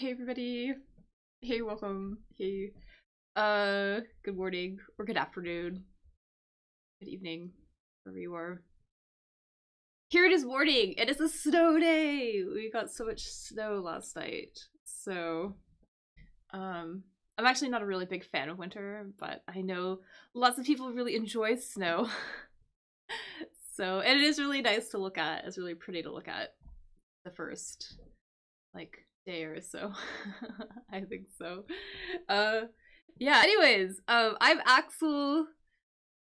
Hey everybody. Hey, welcome. Hey. Good morning or good afternoon. Good evening, wherever you are. Here it is morning. It is a snow day. We got so much snow last night. So, I'm actually not a really big fan of winter, but I know lots of people really enjoy snow. So, and it is really nice to look at. It's really pretty to look at the first, like, day or so. I think so. Yeah, anyways, I'm Axel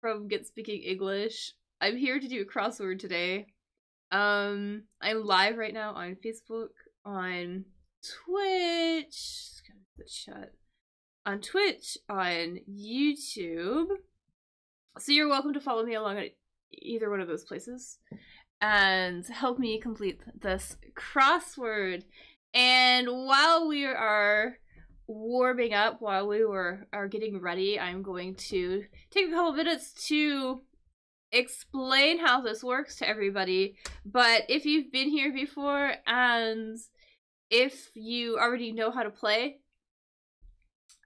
from Get Speaking English. I'm here to do a crossword today. I'm live right now on Facebook, on Twitch, the chat, on Twitch, on YouTube. So you're welcome to follow me along at either one of those places and help me complete this crossword. And while we are warming up, while we are getting ready, I'm going to take a couple minutes to explain how this works to everybody. But if you've been here before and if you already know how to play,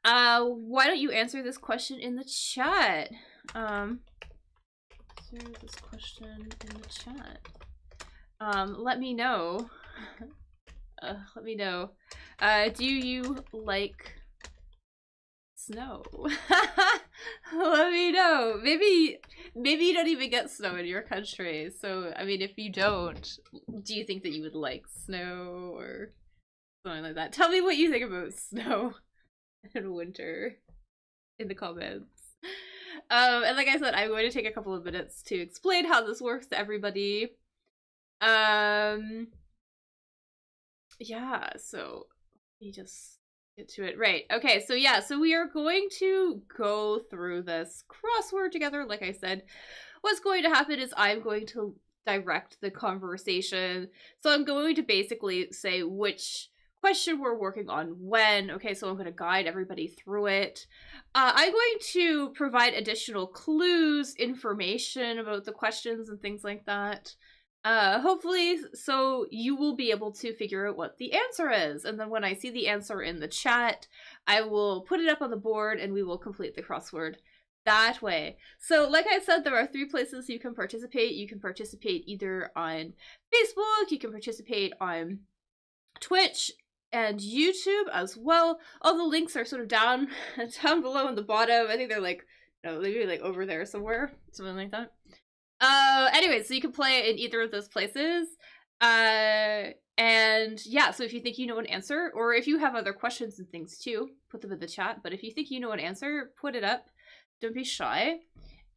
why don't you answer this question in the chat? Answer this question in the chat. Let me know. Let me know. Do you like snow? Let me know. Maybe you don't even get snow in your country. So, I mean, if you don't, do you think that you would like snow or something like that? Tell me what you think about snow in winter in the comments. And like I said, I'm going to take a couple of minutes to explain how this works to everybody. Yeah, so let me just get to it. Right, okay, so yeah, so we are going to go through this crossword together. Like I said, what's going to happen is I'm going to direct the conversation. So I'm going to basically say which question we're working on when. Okay, so I'm going to guide everybody through it. I'm going to provide additional clues, information about the questions and things like that. Hopefully, so you will be able to figure out what the answer is. And then when I see the answer in the chat, I will put it up on the board and we will complete the crossword that way. So like I said, there are 3 places you can participate. You can participate either on Facebook, you can participate on Twitch and YouTube as well. All the links are sort of down below in the bottom. I think they're like, no, maybe like over there somewhere, something like that. Anyway, so you can play in either of those places. And yeah, so if you think you know an answer, or if you have other questions and things too, put them in the chat. But if you think you know an answer, put it up. Don't be shy.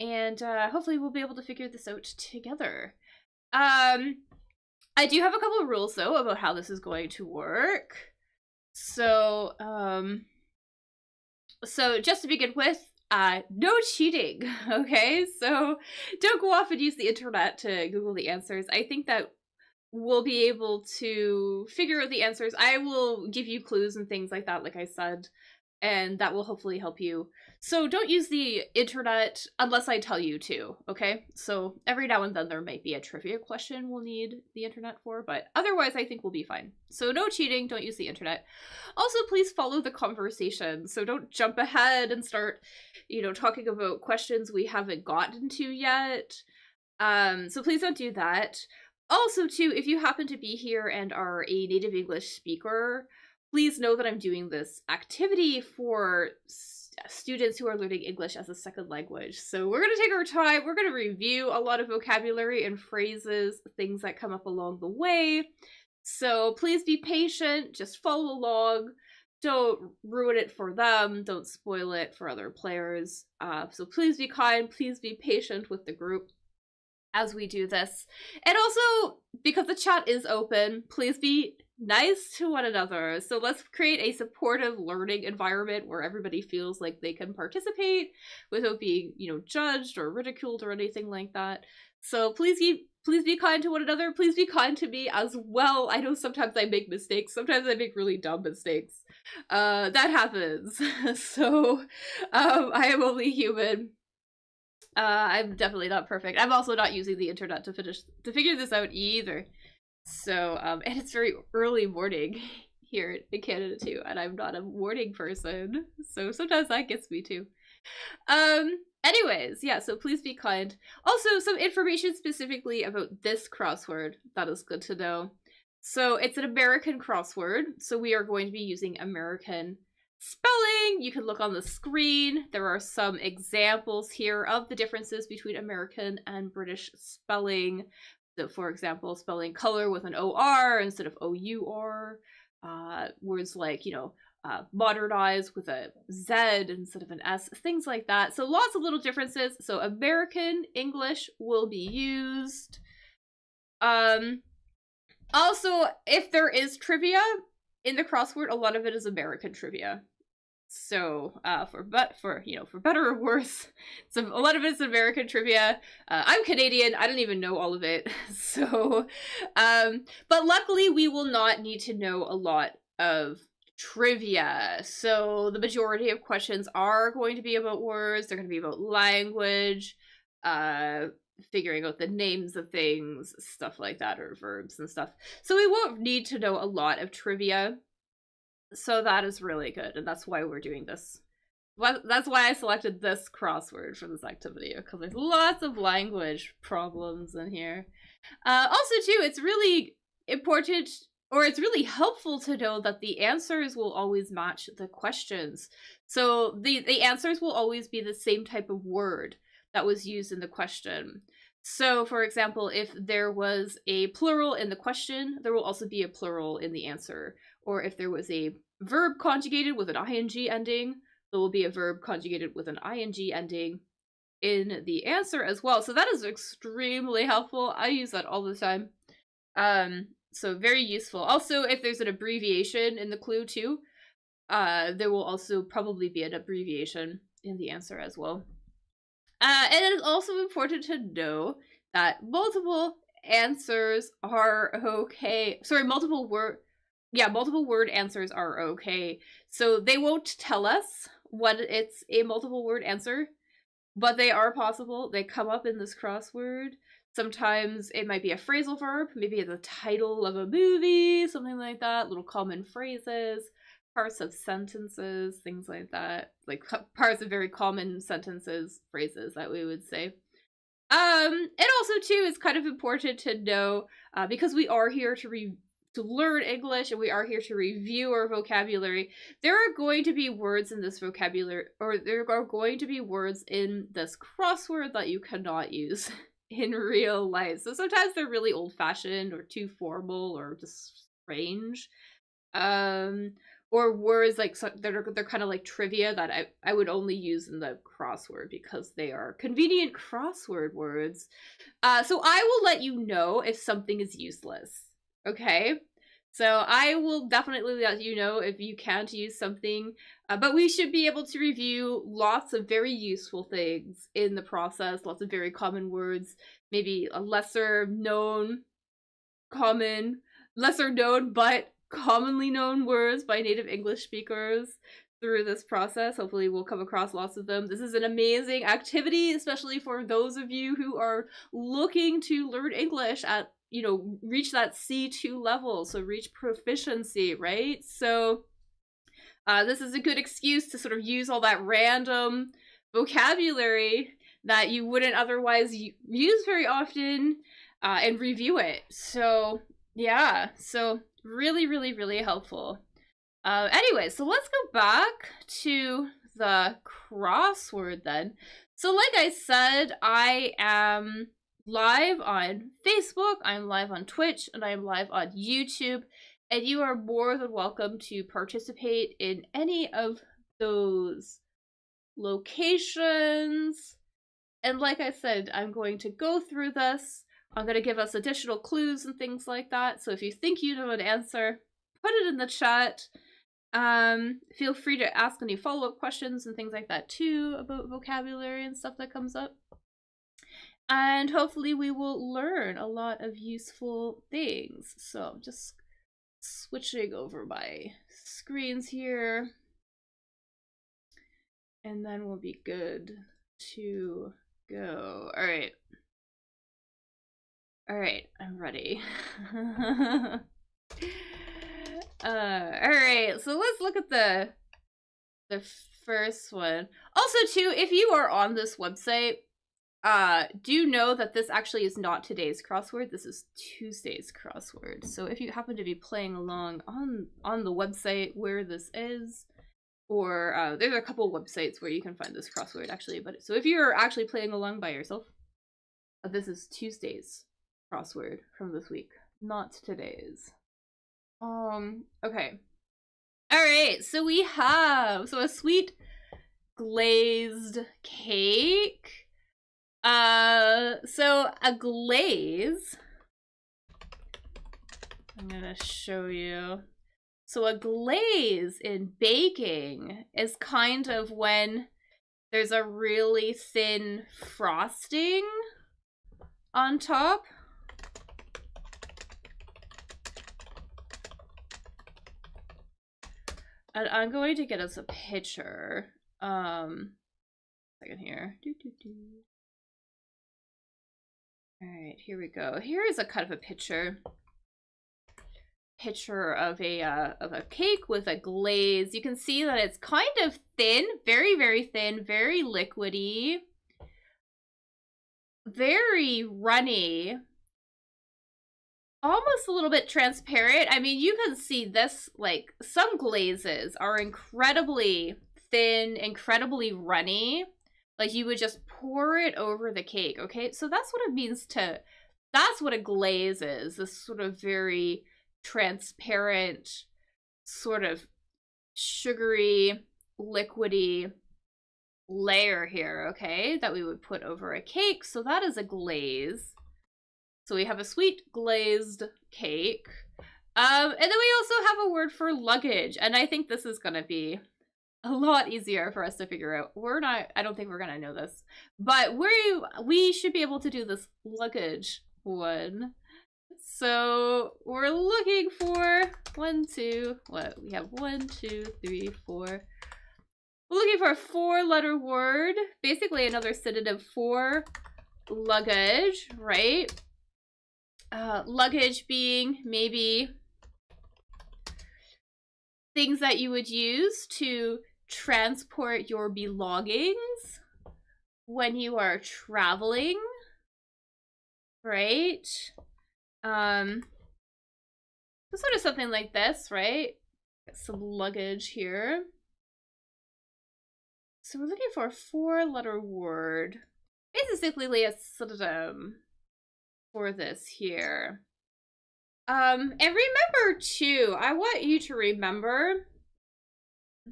And hopefully we'll be able to figure this out together. I do have a couple of rules though about how this is going to work. So, so just to begin with, no cheating, okay? So don't go off and use the internet to Google the answers. I think that we'll be able to figure out the answers. I will give you clues and things like that, like I said, and that will hopefully help you. So don't use the internet unless I tell you to, okay? So every now and then there might be a trivia question we'll need the internet for, but otherwise I think we'll be fine. So no cheating, don't use the internet. Also, please follow the conversation. So don't jump ahead and start, you know, talking about questions we haven't gotten to yet. So please don't do that. Also, too, if you happen to be here and are a native English speaker, please know that I'm doing this activity for students who are learning English as a second language. So we're going to take our time. We're going to review a lot of vocabulary and phrases, things that come up along the way. So please be patient. Just follow along. Don't ruin it for them. Don't spoil it for other players. So please be kind. Please be patient with the group as we do this. And also, because the chat is open, please be nice to one another. So let's create a supportive learning environment where everybody feels like they can participate without being, you know, judged or ridiculed or anything like that. So please be kind to one another. Please be kind to me as well. I know sometimes I make mistakes. Sometimes I make really dumb mistakes. That happens. So I am only human. I'm definitely not perfect. I'm also not using the internet to figure this out either. So, and it's very early morning here in Canada too, and I'm not a morning person, so sometimes that gets me too. Anyways, yeah, so please be kind. Also, some information specifically about this crossword that is good to know. So it's an American crossword, so we are going to be using American spelling. You can look on the screen. There are some examples here of the differences between American and British spelling. So, for example, spelling color with an OR instead of OUR. Words like, you know, modernize with a Z instead of an S, things like that. So lots of little differences. So American English will be used. Also, if there is trivia in the crossword, a lot of it is American trivia. So, for better or worse, so a lot of it is American trivia. I'm Canadian. I don't even know all of it. So, but luckily we will not need to know a lot of trivia. So the majority of questions are going to be about words. They're going to be about language, figuring out the names of things, stuff like that, or verbs and stuff. So we won't need to know a lot of trivia. So that is really good, and that's why we're doing this. That's why I selected this crossword for this activity, because there's lots of language problems in here. Also, too, it's really important, or it's really helpful to know that the answers will always match the questions. So the answers will always be the same type of word that was used in the question. So, for example, if there was a plural in the question, there will also be a plural in the answer. Or if there was a verb conjugated with an ing ending, there will be a verb conjugated with an ing ending in the answer as well. So that is extremely helpful. I use that all the time. So very useful. Also, if there's an abbreviation in the clue too, there will also probably be an abbreviation in the answer as well. And it is also important to know that multiple answers are okay. Sorry, multiple word answers are okay. So they won't tell us when it's a multiple word answer, but they are possible. They come up in this crossword. Sometimes it might be a phrasal verb, maybe the title of a movie, something like that, little common phrases, parts of sentences, things like that. Like parts of very common sentences, phrases that we would say. And also too, it's kind of important to know, because we are here to learn English and we are here to review our vocabulary, there are going to be words in this vocabulary, or there are going to be words in this crossword that you cannot use in real life. So sometimes they're really old-fashioned or too formal or just strange. Or words like they're kind of like trivia that I would only use in the crossword because they are convenient crossword words. So I will let you know if something is useless. Okay? So I will definitely let you know if you can't use something, but we should be able to review lots of very useful things in the process, lots of very common words, maybe a lesser known but commonly known words by native English speakers through this process. Hopefully we'll come across lots of them. This is an amazing activity, especially for those of you who are looking to learn English at, you know, reach that C2 level, so reach proficiency, right? So this is a good excuse to sort of use all that random vocabulary that you wouldn't otherwise use very often and review it. So yeah, so really, really, really helpful. Anyway, so let's go back to the crossword then. So like I said, I am live on Facebook, I'm live on Twitch, and I'm live on YouTube, and you are more than welcome to participate in any of those locations. And like I said, I'm going to go through this. I'm going to give us additional clues and things like that. So if you think you know an answer, put it in the chat. Feel free to ask any follow-up questions and things like that too about vocabulary and stuff that comes up. And hopefully we will learn a lot of useful things. So I'm just switching over my screens here. And then we'll be good to go. Alright. Alright, I'm ready. Alright, so let's look at the first one. Also, too, if you are on this website, do know that this actually is not today's crossword. This is Tuesday's crossword. So if you happen to be playing along on the website where this is, or there's a couple websites where you can find this crossword actually, but so if you're actually playing along by yourself, this is Tuesday's crossword from this week, not today's. Okay. Alright, so we have a sweet glazed cake. So a glaze, I'm gonna show you. So a glaze in baking is kind of when there's a really thin frosting on top. And I'm going to get us a picture. Second here. Alright, here we go. Here is a cut of a picture of a cake with a glaze. You can see that it's kind of thin, very, very thin, very liquidy, very runny, almost a little bit transparent. I mean, you can see this, like, some glazes are incredibly thin, incredibly runny. Like, you would just pour it over the cake, okay? So that's what it means to, that's what a glaze is, this sort of very transparent, sort of sugary, liquidy layer here, okay? That we would put over a cake. So that is a glaze. So we have a sweet glazed cake. And then we also have a word for luggage. And I think this is gonna be a lot easier for us to figure out. I don't think we're gonna know this, but we should be able to do this luggage one. So we're looking for we have 1, 2, 3, 4. We're looking for a 4-letter word, basically another synonym for luggage, right? Luggage being maybe things that you would use to transport your belongings when you are traveling, right? Sort of something like this, right? Got some luggage here. So we're looking for a 4-letter word, basically a synonym for this here. And remember too, I want you to remember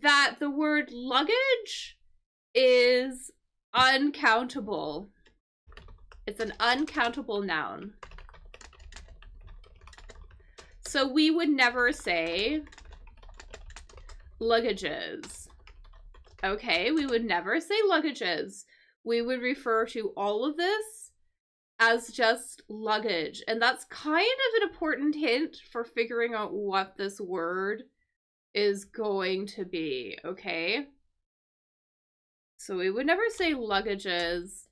that the word luggage is uncountable. It's an uncountable noun. So we would never say luggages. Okay, we would never say luggages. We would refer to all of this as just luggage. And that's kind of an important hint for figuring out what this word is going to be, okay? So we would never say luggages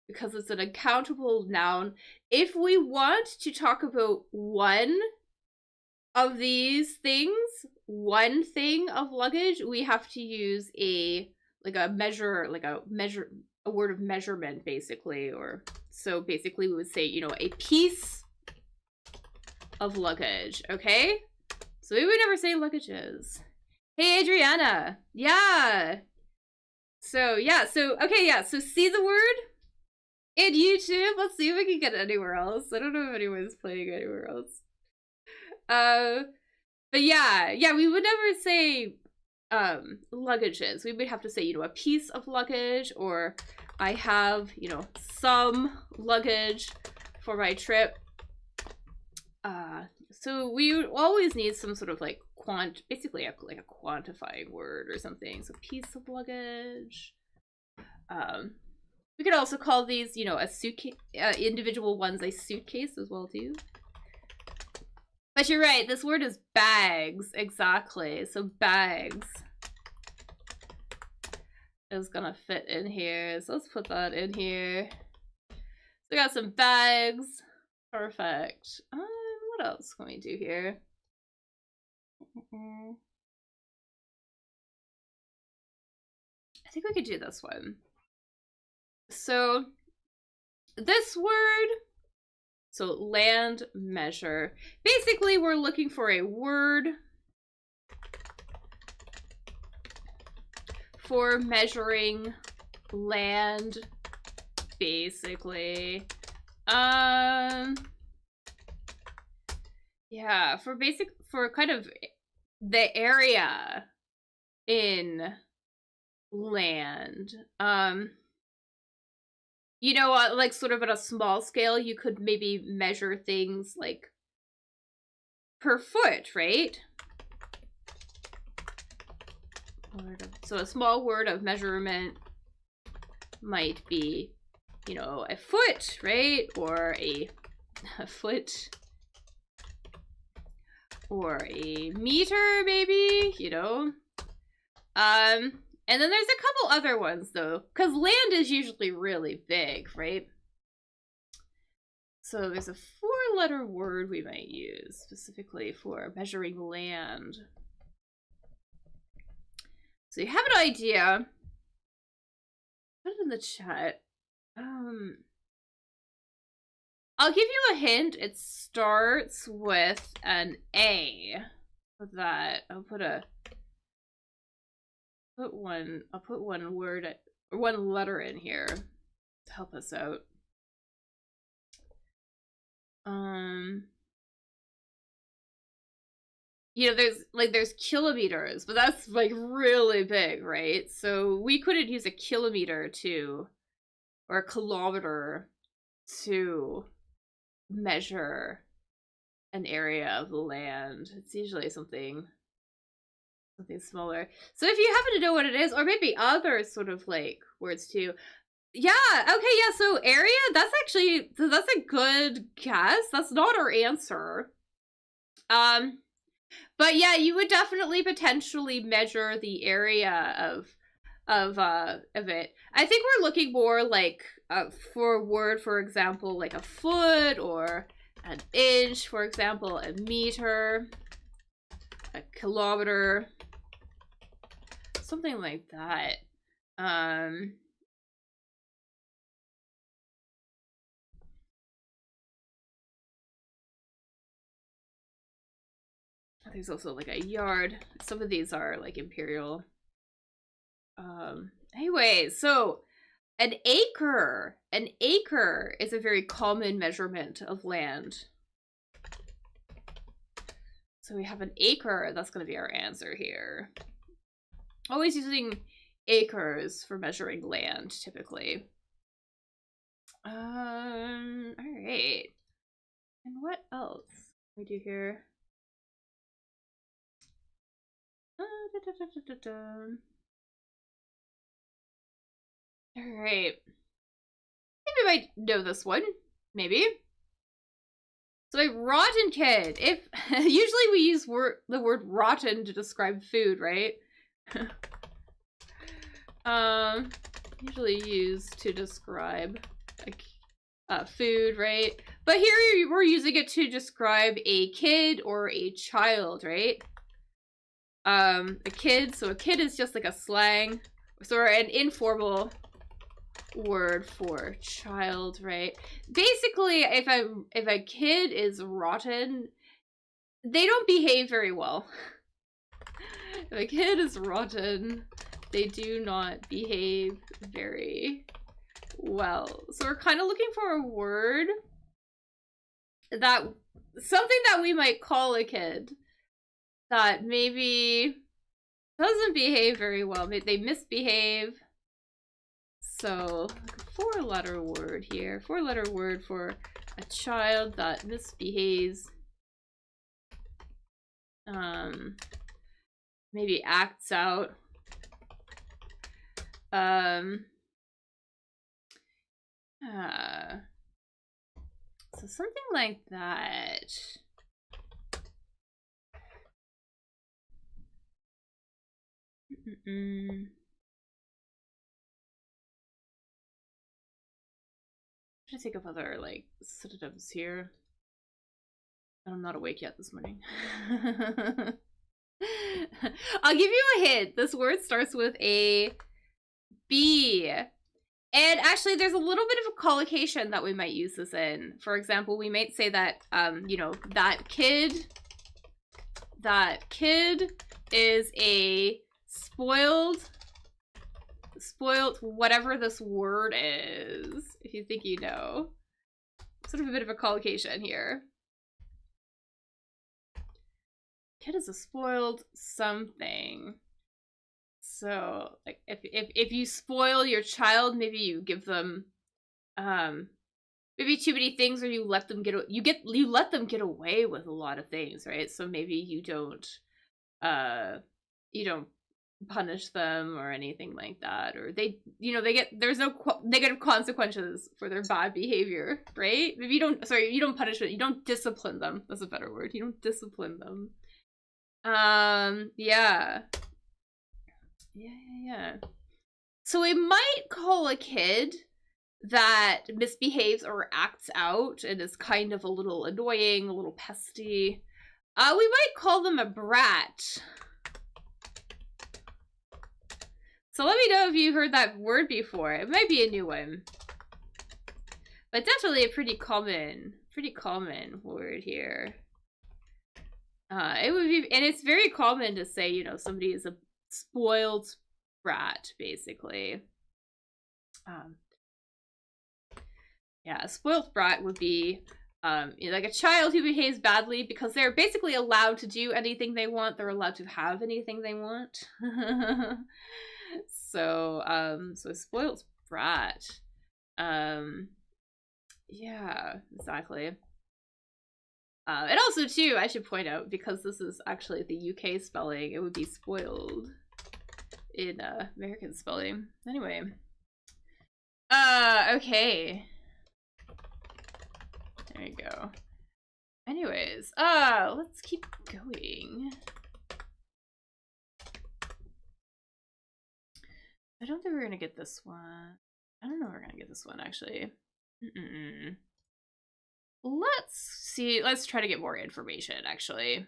because it's an uncountable noun. If we want to talk about one of these things, one thing of luggage, we have to use a word of measurement, basically. Or so basically we would say, you know, a piece of luggage, okay? So we would never say luggages. Hey, Adriana. Yeah. So, yeah. So, okay, yeah. So see the word in YouTube? Let's see if we can get it anywhere else. I don't know if anyone's playing anywhere else. But yeah, we would never say luggages. We would have to say, you know, a piece of luggage, or I have, you know, some luggage for my trip. So we would always need some sort of like basically like a quantifying word or something. So piece of luggage. We could also call these, you know, a suitcase, individual ones a suitcase as well too. But you're right, this word is bags, exactly. So bags is gonna fit in here. So let's put that in here. So we got some bags. Perfect. What else can we do here? I think we could do this one. So this word, so land measure. Basically, we're looking for a word for measuring land, basically. Yeah, for kind of the area in land. You know, like sort of at a small scale, you could maybe measure things like per foot, right? So a small word of measurement might be, you know, a foot, right? Or a foot. Or a meter, maybe, you know? And then there's a couple other ones, though, because land is usually really big, right? So there's a 4-letter word we might use specifically for measuring land. So you have an idea. Put it in the chat. I'll give you a hint. It starts with an A. With that, I'll put one word or one letter in here to help us out. You know, there's kilometers, but that's like really big, right? So we couldn't use a kilometer or a kilometer to measure an area of land. It's usually something smaller. So if you happen to know what it is, or maybe other sort of like words too. Yeah, okay, yeah, so area, that's a good guess. That's not our answer. But yeah, you would definitely potentially measure the area of it. I think we're looking more like for a word, for example, like a foot or an inch, for example, a meter, a kilometer, something like that. There's also like a yard. Some of these are like imperial. Anyway, so an acre. An acre is a very common measurement of land. So we have an acre. That's going to be our answer here. Always using acres for measuring land, typically. All right. And what else we do here? All right. Maybe I might know this one. Maybe. So a rotten kid. If usually we use the word rotten to describe food, right? Usually used to describe food, right? But here we're using it to describe a kid or a child, right? A kid. So a kid is just like a slang, so an informal word for child, right? Basically, if a kid is rotten, they don't behave very well. If a kid is rotten, they do not behave very well. So we're kind of looking for a word something that we might call a kid that maybe doesn't behave very well. They misbehave. So, like a 4-letter word here. 4-letter word for a child that misbehaves. Maybe acts out. So something like that. I'm trying to think of other like synonyms here. And I'm not awake yet this morning. I'll give you a hint. This word starts with a B. And actually, there's a little bit of a collocation that we might use this in. For example, we might say that, you know, that kid is a spoiled, whatever this word is, if you think you know. Sort of a bit of a collocation here. Kid is a spoiled something. So, like, if you spoil your child, maybe you give them, maybe too many things, or you let them get away with a lot of things, right? So maybe you don't punish them or anything like that, or they, you know, there's no negative consequences for their bad behavior, right? Maybe you don't punish it, you don't discipline them. That's a better word. You don't discipline them. Yeah. So we might call a kid that misbehaves or acts out and is kind of a little annoying, a little pesty. We might call them a brat. So let me know if you heard that word before. It might be a new one. But definitely a pretty common word here. It would be, and it's very common to say, you know, somebody is a spoiled brat, basically. Yeah, a spoiled brat would be you know, like a child who behaves badly because they're basically allowed to do anything they want. They're allowed to have anything they want. So a spoiled brat. Yeah, exactly. And also, too, I should point out, because this is actually the UK spelling, it would be spoiled in American spelling. Anyway. Okay. There you go. Anyways, let's keep going. I don't think we're gonna get this one. I don't know if we're gonna get this one, actually. Let's see. Let's try to get more information, actually.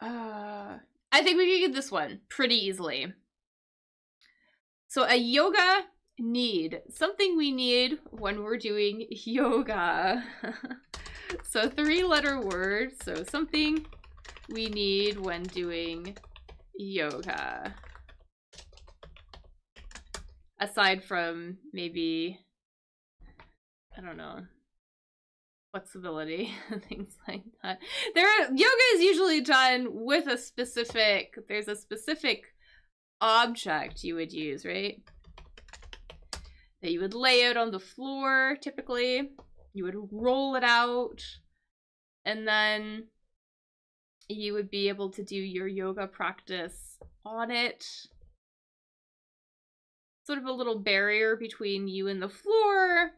I think we can get this one pretty easily. So a yoga need. Something we need when we're doing yoga. So 3-letter word. So something we need when doing yoga. Aside from maybe, I don't know, flexibility, things like that. Yoga is usually done with a specific, there's a specific object you would use, right? That you would lay out on the floor, typically. You would roll it out, and then you would be able to do your yoga practice on it. Sort of a little barrier between you and the floor.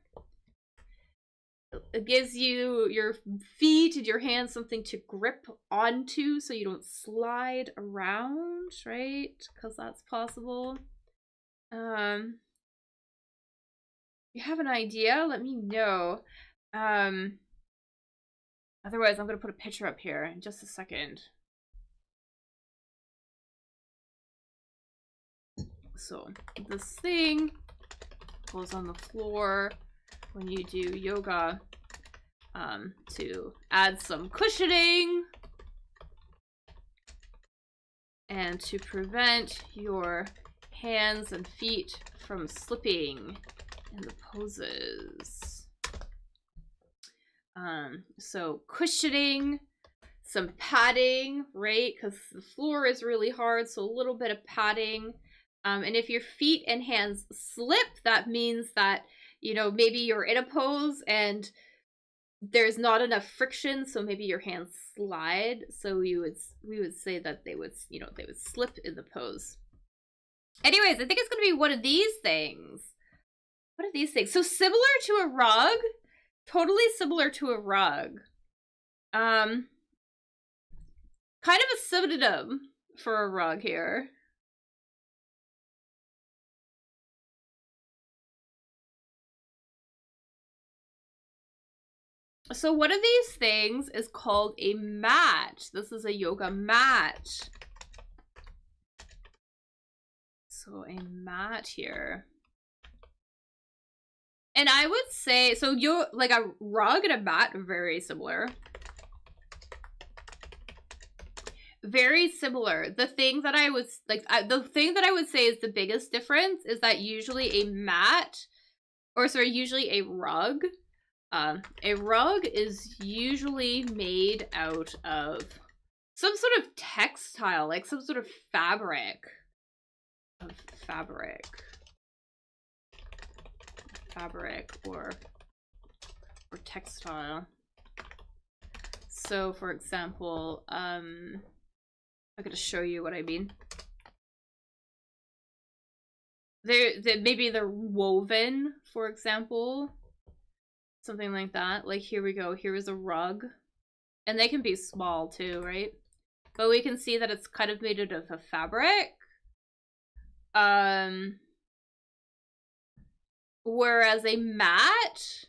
It gives you, your feet and your hands, something to grip onto so you don't slide around, right? Because that's possible. If you have an idea, let me know. Otherwise, I'm going to put a picture up here in just a second. So this thing goes on the floor when you do yoga, to add some cushioning and to prevent your hands and feet from slipping in the poses. So cushioning, some padding, right? Because the floor is really hard, so a little bit of padding. And if your feet and hands slip, that means that, you know, maybe you're in a pose and there's not enough friction, so maybe your hands slide. So we would say that they would, you know, they would slip in the pose. Anyways, I think it's gonna be one of these things. What are these things? So similar to a rug, totally similar to a rug. Kind of a synonym for a rug here. So one of these things is called a mat. This is a yoga mat. So a mat here. And I would say, so like a rug and a mat are very similar. Very similar. The thing that I was like, the thing that I would say is the biggest difference is that usually a mat, or sorry, usually a rug is usually made out of some sort of textile, like some sort of fabric. Fabric or textile. So for example, I'm gonna show you what I mean. Maybe they're woven, for example. Something like that. Like here we go. Here is a rug. And they can be small too, right? But we can see that it's kind of made out of a fabric. Whereas a mat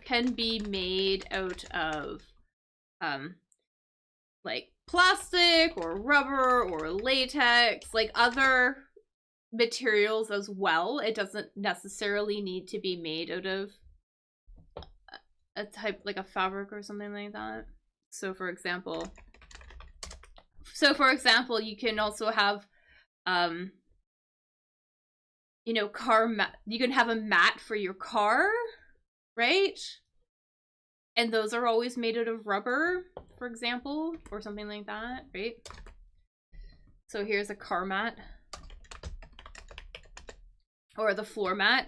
can be made out of like plastic or rubber or latex, like other materials as well. It doesn't necessarily need to be made out of a type like a fabric or something like that. So for example, you can also have you know, car mat. You can have a mat for your car, right? And those are always made out of rubber, for example, or something like that, right? So here's a car mat. Or the floor mat.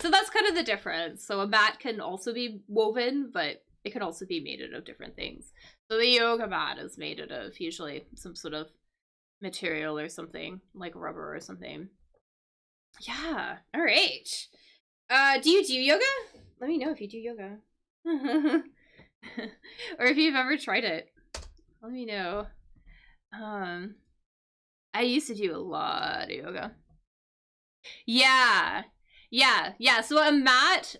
So that's kind of the difference. So a mat can also be woven, but it can also be made out of different things. So the yoga mat is made out of usually some sort of material or something, like rubber or something. Yeah, all right. Do you do yoga? Let me know if you do yoga. Or if you've ever tried it. Let me know. I used to do a lot of yoga. Yeah. So a mat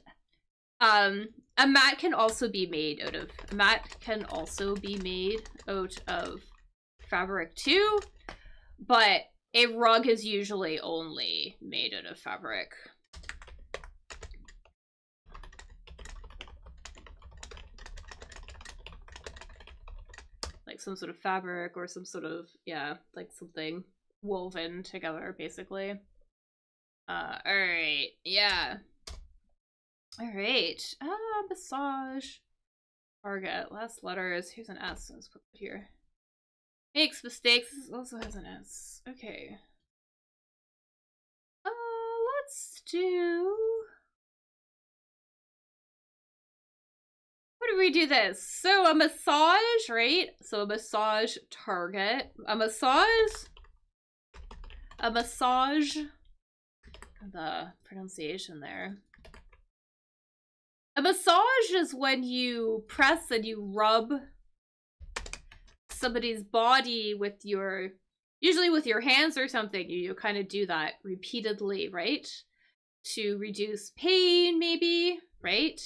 can also be made out of fabric too, but a rug is usually only made out of fabric. Like some sort of fabric or some sort of, yeah, like something woven together, basically. Alright, yeah. Alright. Massage. Target. Last letters. Here's an S. Let's put it here. Makes mistakes. This also has an S. Okay. Let's do... What do we do this? So a massage, right? So a massage target. A massage. The pronunciation there. A massage is when you press and you rub somebody's body with your, usually with your hands or something. You kind of do that repeatedly, right? To reduce pain, maybe, right?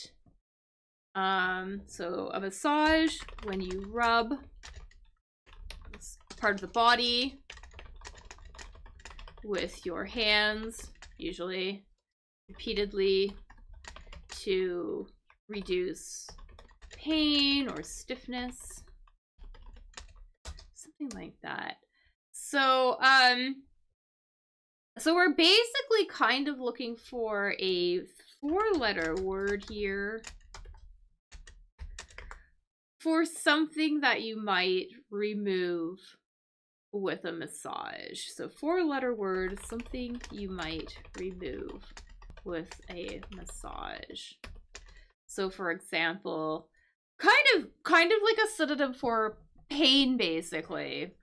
So a massage, when you rub part of the body with your hands, usually repeatedly, to reduce pain or stiffness, something like that. So so we're basically kind of looking for a 4-letter word here for something that you might remove with a massage. So 4-letter word, something you might remove with a massage. So for example, kind of like a synonym for pain, basically.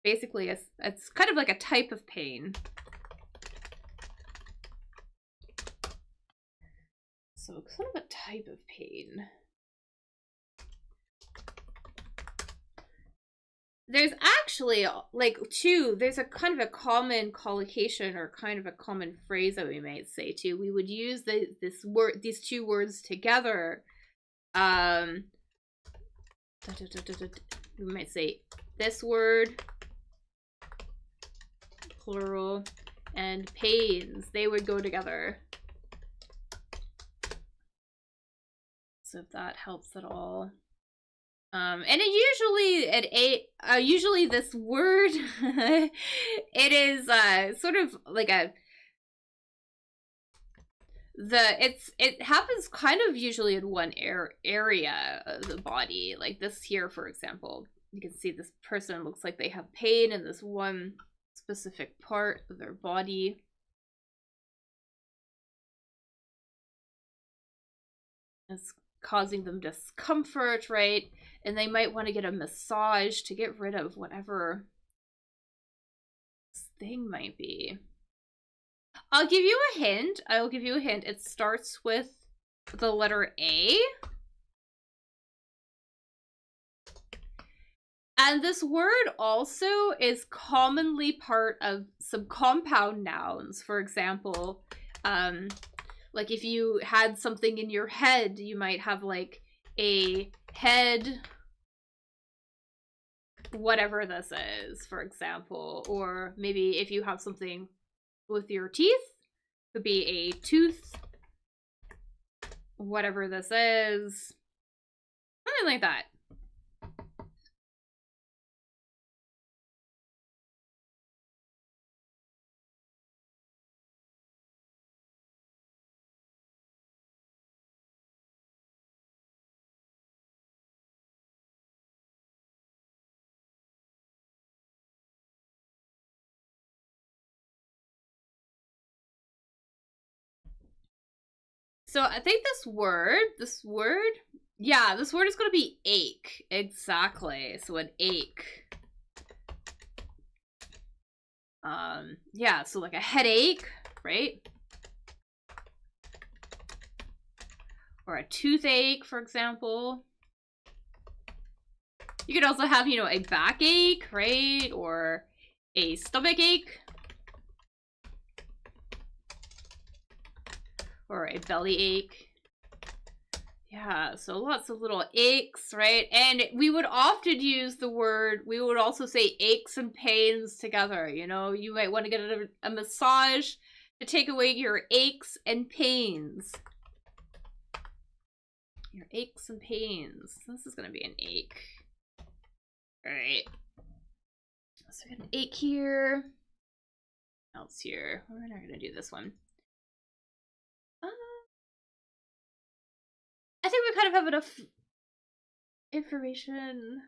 Basically, it's kind of like a type of pain. So kind of a type of pain. there's actually like there's a kind of a common collocation or kind of a common phrase that we might say too. We would use these two words together. We might say this word, plural, and pains. They would go together. So if that helps at all. And usually this word, it is sort of like it happens kind of usually in one area of the body. Like this here, for example, you can see this person looks like they have pain in this one specific part of their body. It's causing them discomfort, right? And they might want to get a massage to get rid of whatever this thing might be. I'll give you a hint. It starts with the letter A. And this word also is commonly part of some compound nouns. For example, like if you had something in your head, you might have like a head, whatever this is, for example. Or maybe if you have something with your teeth, it could be a tooth, whatever this is. Something like that. So I think this word, yeah, this word is going to be ache. Exactly. So an ache. Yeah, so like a headache, right? Or a toothache, for example. You could also have, you know, a backache, right? Or a stomach ache. Or a belly ache. Yeah, so lots of little aches, right? And we would often use the word, we would also say aches and pains together, you know? You might want to get a massage to take away your aches and pains. Your aches and pains. This is going to be an ache. All right. So we got an ache here. What else here? We're not going to do this one. I think we kind of have enough information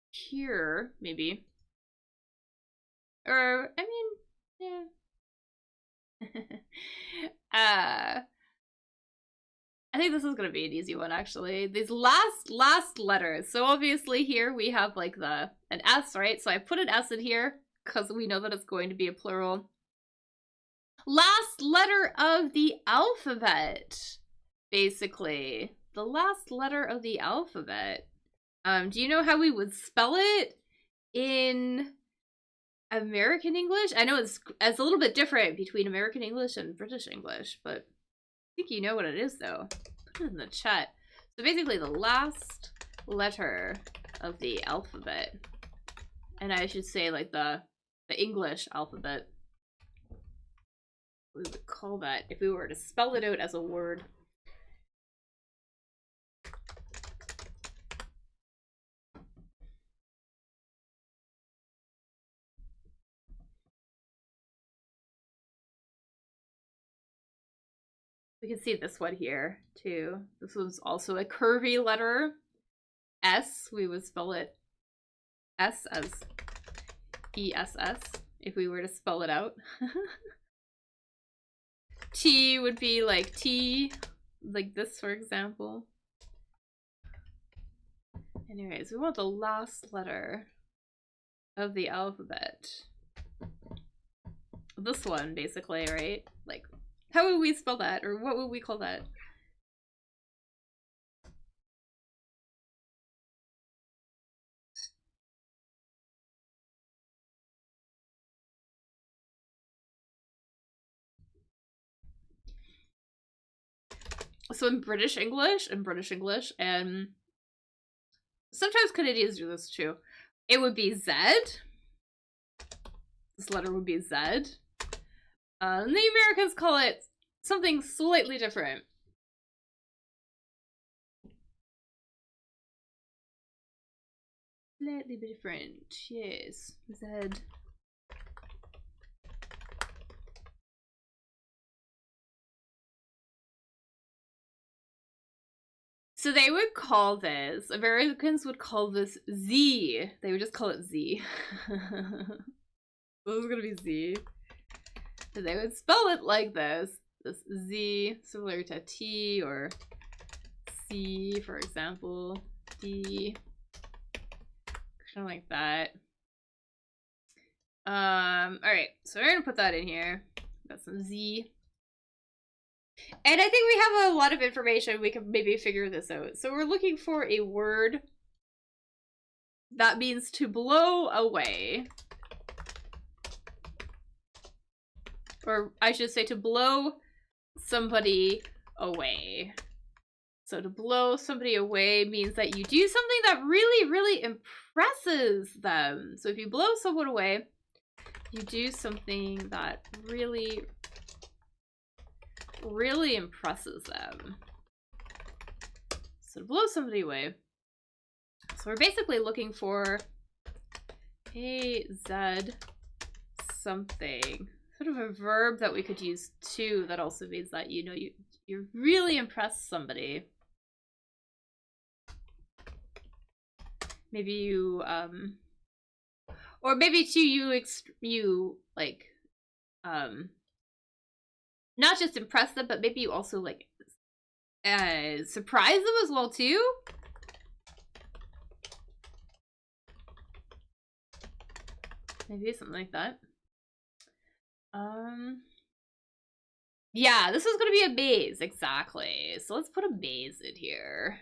here, maybe. Or, I mean, yeah. I think this is gonna be an easy one, actually. These last letters. So obviously here we have like an S, right? So I put an S in here because we know that it's going to be a plural. Last letter of the alphabet, basically. The last letter of the alphabet. Do you know how we would spell it in American English? I know it's a little bit different between American English and British English, but I think you know what it is, though. Put it in the chat. So basically the last letter of the alphabet. And I should say like the English alphabet. We would call that if we were to spell it out as a word. We can see this one here, too. This was also a curvy letter. S, we would spell it S as E-S-S, if we were to spell it out. T would be like T, like this, for example. Anyways, we want the last letter of the alphabet. This one, basically, right? Like, how would we spell that? Or what would we call that? So in British English, and sometimes Canadians do this too, it would be Z. This letter would be Z. And the Americans call it something slightly different. Slightly different, yes. Z. So they would call this, Americans would call this Z. They would just call it Z. This is gonna be Z. And they would spell it like this. This Z, similar to T or C, for example. D. Kind of like that. Alright, so we're gonna put that in here. Got some Z. And I think we have a lot of information. We can maybe figure this out. So we're looking for a word that means to blow away. Or I should say to blow somebody away. So to blow somebody away means that you do something that really, really impresses them. So if you blow someone away, you do something that really, really impresses them. So to blow somebody away. So we're basically looking for a Z something. Sort of a verb that we could use too that also means that, you know, you really impress somebody. Maybe you, or maybe too you like, not just impress them, but maybe you also like, surprise them as well too. Maybe something like that. Yeah, this is gonna be a maze, exactly. So let's put a maze in here.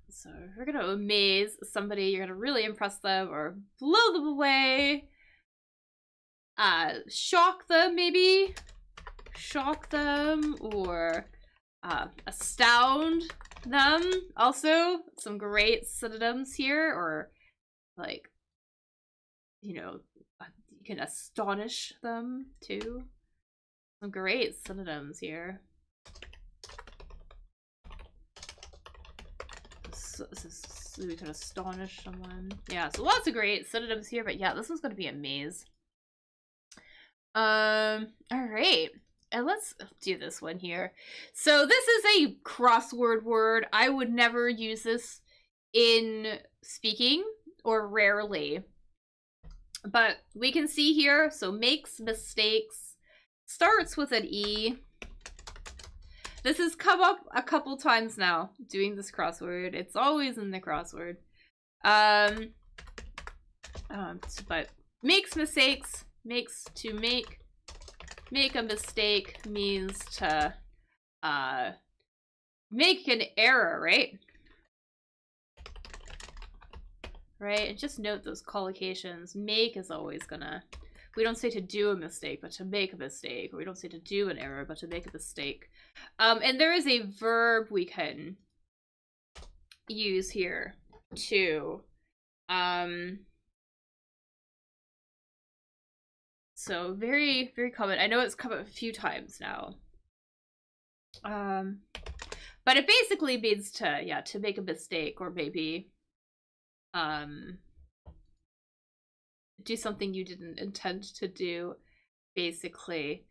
So if you're gonna amaze somebody, you're gonna really impress them or blow them away. Shock them, maybe. Shock them or astound them. Also, some great synonyms here, or like, you know, you can astonish them too. Some great synonyms here. So we can astonish someone. Yeah, so lots of great synonyms here, but yeah, this one's gonna be a maze. Alright. And let's do this one here. So this is a crossword word. I would never use this in speaking, or rarely. But we can see here, so makes mistakes, starts with an E. This has come up a couple times now, doing this crossword. It's always in the crossword. But makes mistakes, makes to make a mistake means to make an error, right? Right, and just note those collocations. Make is always gonna, we don't say to do a mistake, but to make a mistake. Or we don't say to do an error, but to make a mistake. And there is a verb we can use here too. So very, very common. I know it's come up a few times now. But it basically means to, yeah, to make a mistake, or maybe do something you didn't intend to do, basically.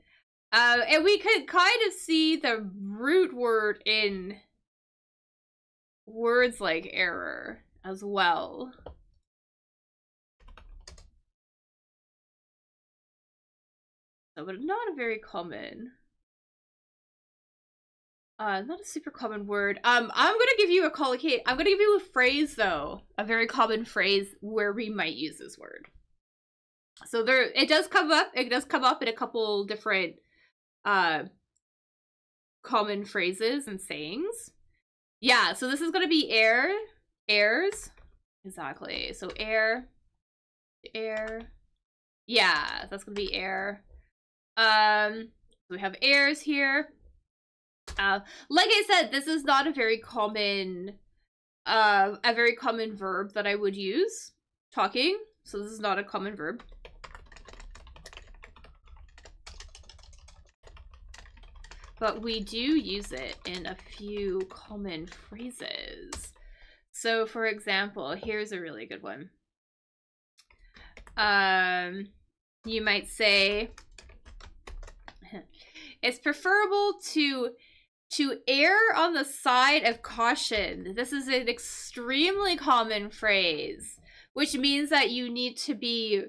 And we could kind of see the root word in words like error as well. So, but not a very common, not a super common word. I'm gonna give you a collocate. I'm gonna give you a phrase though, a very common phrase where we might use this word. So there, it does come up. It does come up in a couple different common phrases and sayings. Yeah, so this is gonna be airs. Exactly. So air. Yeah, that's gonna be air. So we have airs here. Like I said, this is not a very common verb that I would use. Talking. So this is not a common verb. But we do use it in a few common phrases. So for example, here's a really good one. You might say, it's preferable to err on the side of caution. This is an extremely common phrase, which means that you need to be,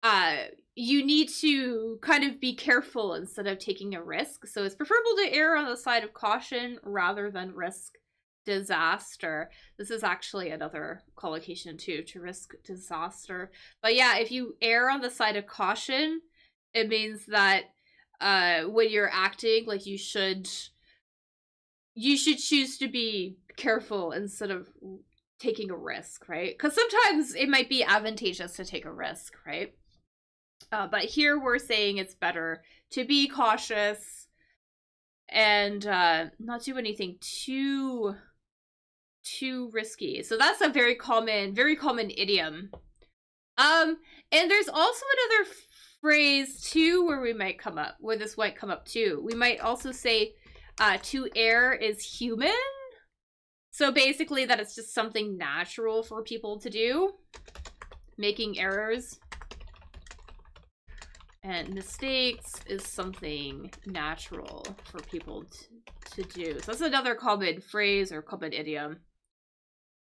kind of be careful instead of taking a risk. So it's preferable to err on the side of caution rather than risk disaster. This is actually another collocation too, to risk disaster. But yeah, if you err on the side of caution, it means that when you're acting, like you should choose to be careful instead of taking a risk, right? Because sometimes it might be advantageous to take a risk, right? But here we're saying it's better to be cautious and not do anything too risky. So that's a very common idiom. And there's also another phrase too where this might come up too. We might also say to err is human. So basically that it's just something natural for people to do, making errors. And mistakes is something natural for people to do. So that's another common phrase or common idiom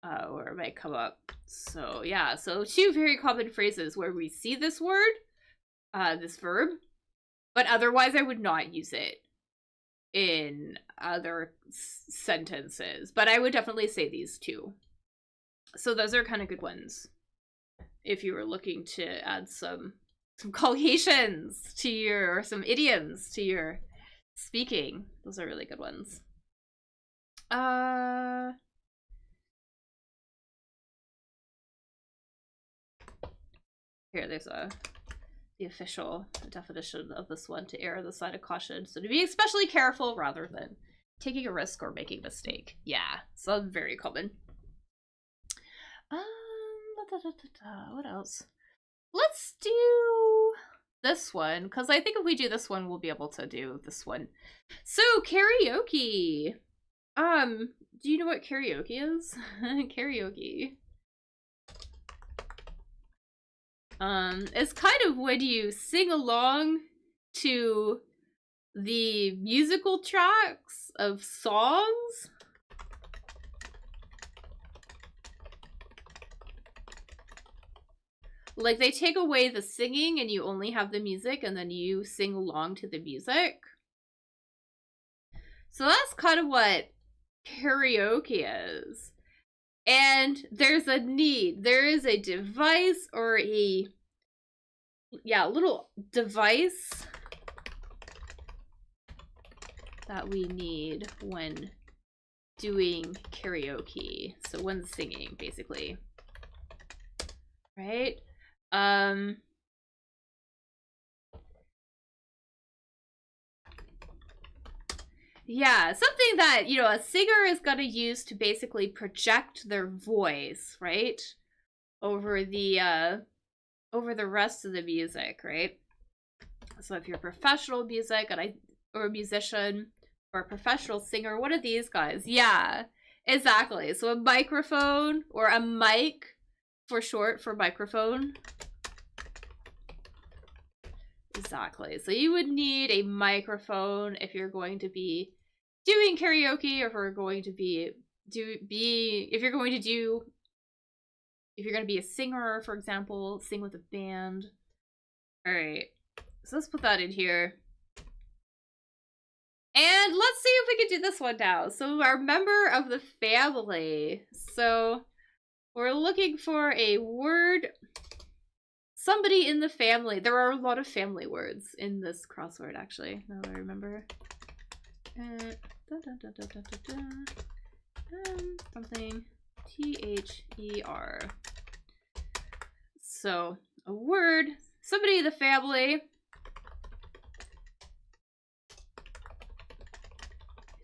where it might come up. So yeah, so two very common phrases where we see this word, this verb, but otherwise I would not use it in other sentences. But I would definitely say these two. So those are kind of good ones if you were looking to add some collocations to your, or some idioms to your speaking. Those are really good ones. Here, there's the official definition of this one, to err on the side of caution. So to be especially careful rather than taking a risk or making a mistake. Yeah, so very common. What else? Let's do this one, because I think if we do this one, we'll be able to do this one. So, karaoke. Do you know what karaoke is? Karaoke. It's kind of when you sing along to the musical tracks of songs. Like, they take away the singing and you only have the music, and then you sing along to the music. So that's kind of what karaoke is. And there's a need. There is a device or a little device that we need when doing karaoke. So when singing, basically. Right? Yeah, something that, you know, a singer is going to use to basically project their voice, right? Over the rest of the music, right? So if you're a professional music or a musician or a professional singer, what are these guys? Yeah, exactly. So a microphone, or a mic for short for microphone. Exactly. So you would need a microphone if you're going to be doing karaoke, or if you're going to be a singer, for example, sing with a band. All right. So let's put that in here. And let's see if we can do this one now. So our member of the family. So we're looking for a word. Somebody in the family. There are a lot of family words in this crossword, actually, now that I remember. Something. T-H-E-R. So, a word. Somebody in the family.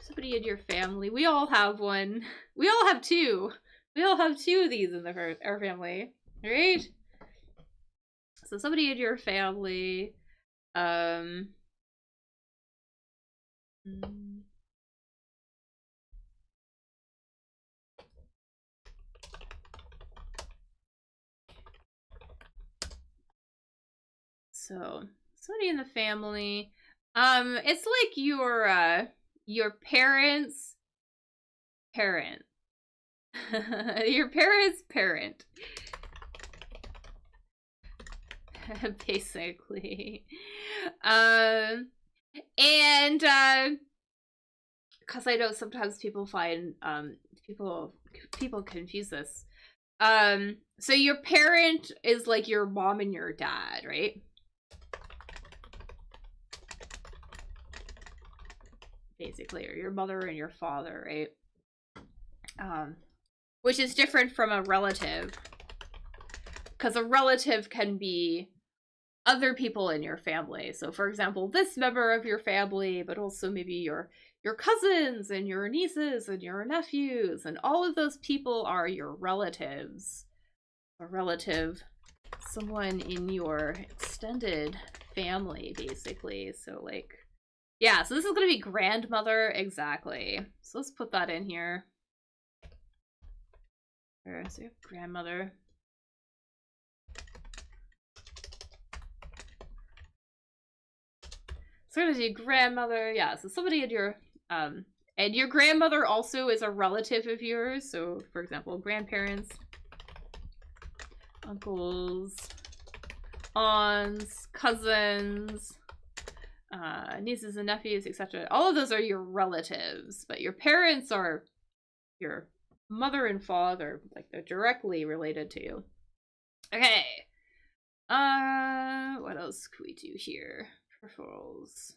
Somebody in your family. We all have one. We all have two. We all have two of these in our family, right? So somebody in your family. So somebody in the family. It's like your parents' parent. Your parents' parent. Basically. And because I know sometimes people find people confuse this. So your parent is like your mom and your dad, right? Basically, or your mother and your father, right? Which is different from a relative, because a relative can be other people in your family. So for example, this member of your family, but also maybe your cousins and your nieces and your nephews, and all of those people are your relatives. A relative, someone in your extended family, basically. So like, yeah, so this is gonna be grandmother, exactly. So let's put that in here. So you have grandmother. So we're gonna do grandmother, yeah, so somebody in your, and your grandmother also is a relative of yours. So for example, grandparents, uncles, aunts, cousins, nieces and nephews, etc. All of those are your relatives, but your parents are your mother and father, like they're directly related to you. Okay. What else could we do here? Peripherals.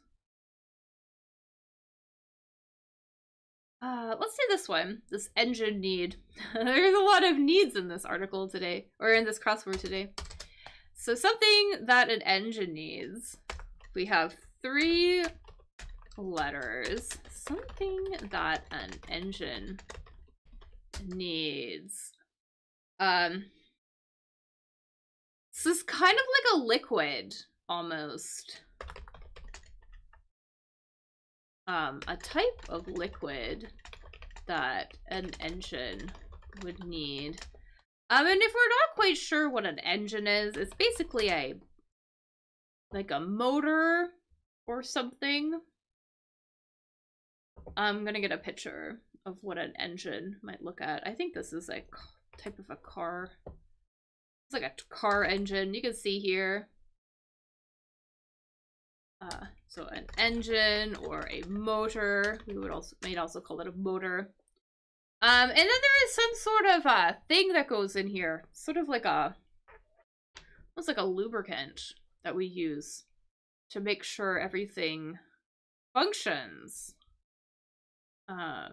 Let's do this one. This engine need. There's a lot of needs in this article today, or in this crossword today. So something that an engine needs. We have 3 letters. Something that an engine needs. This is kind of like a liquid, almost. A type of liquid that an engine would need. And if we're not quite sure what an engine is, it's basically like a motor or something. I'm gonna get a picture of what an engine might look at. I think this is a type of a car. It's like a car engine. You can see here. So an engine or a motor. We would might also call it a motor. And then there is some sort of thing that goes in here, sort of like almost like a lubricant that we use to make sure everything functions. Yeah,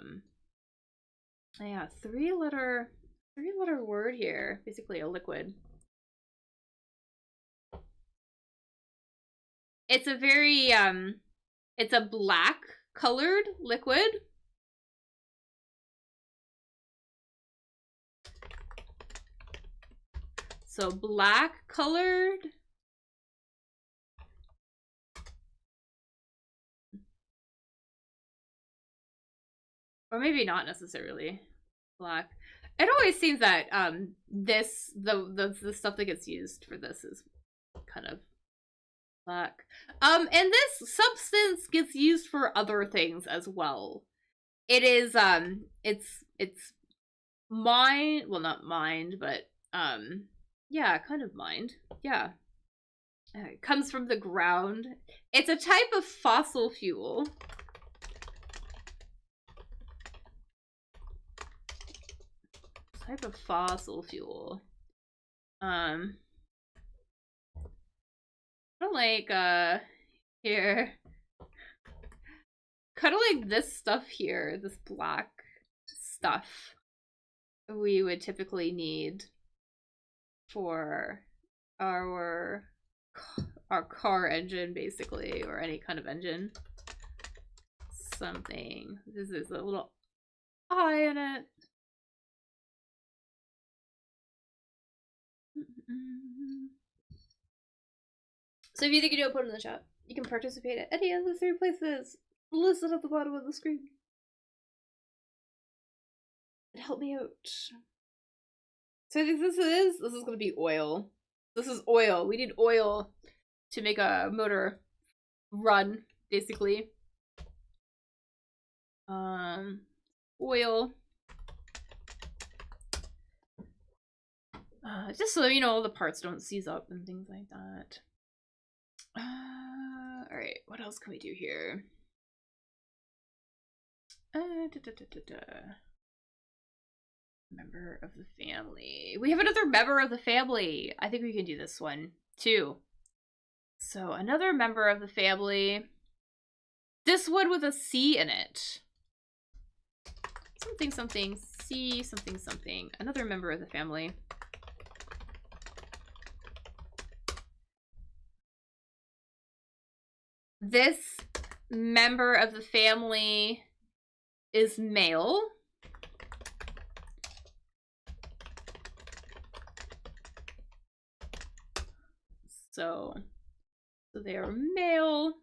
3-letter word here, basically a liquid. It's a very it's a black colored liquid. So black colored. Or maybe not necessarily black. It always seems that the stuff that gets used for this is kind of black. And this substance gets used for other things as well. It is it's mined, well, not mined, but yeah, kind of mined. Yeah. It comes from the ground. It's a type of fossil fuel. Type of fossil fuel. Kind of like here. Kind of like this stuff here, this black stuff we would typically need for our car engine, basically, or any kind of engine. something. This is a little eye in it. So if you think you know, put it in the chat. You can participate at any of the 3 places listed at the bottom of the screen. It helped me out. So I think this is gonna be oil. This is oil. We need oil to make a motor run, basically. Oil. Just so you know, the parts don't seize up and things like that. Alright, what else can we do here? Member of the family. We have another member of the family. I think we can do this one too. So another member of the family. This one with a C in it. Something, something, C, something, something. Another member of the family. This member of the family is male. So they are male.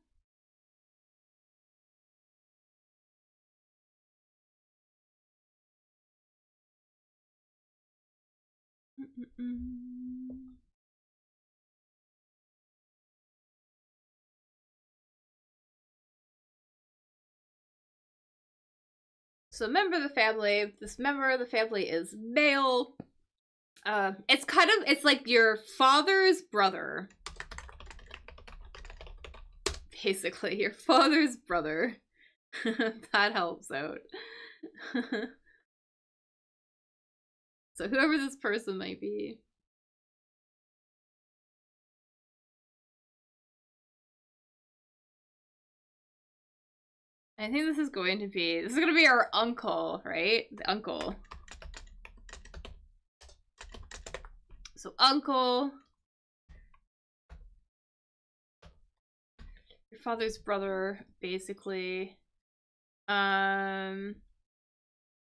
So member of the family, this member of the family is male. It's like your father's brother. Basically, your father's brother. That helps out. So whoever this person might be. I think this is going to be our uncle, right? The uncle. So uncle. Your father's brother, basically. And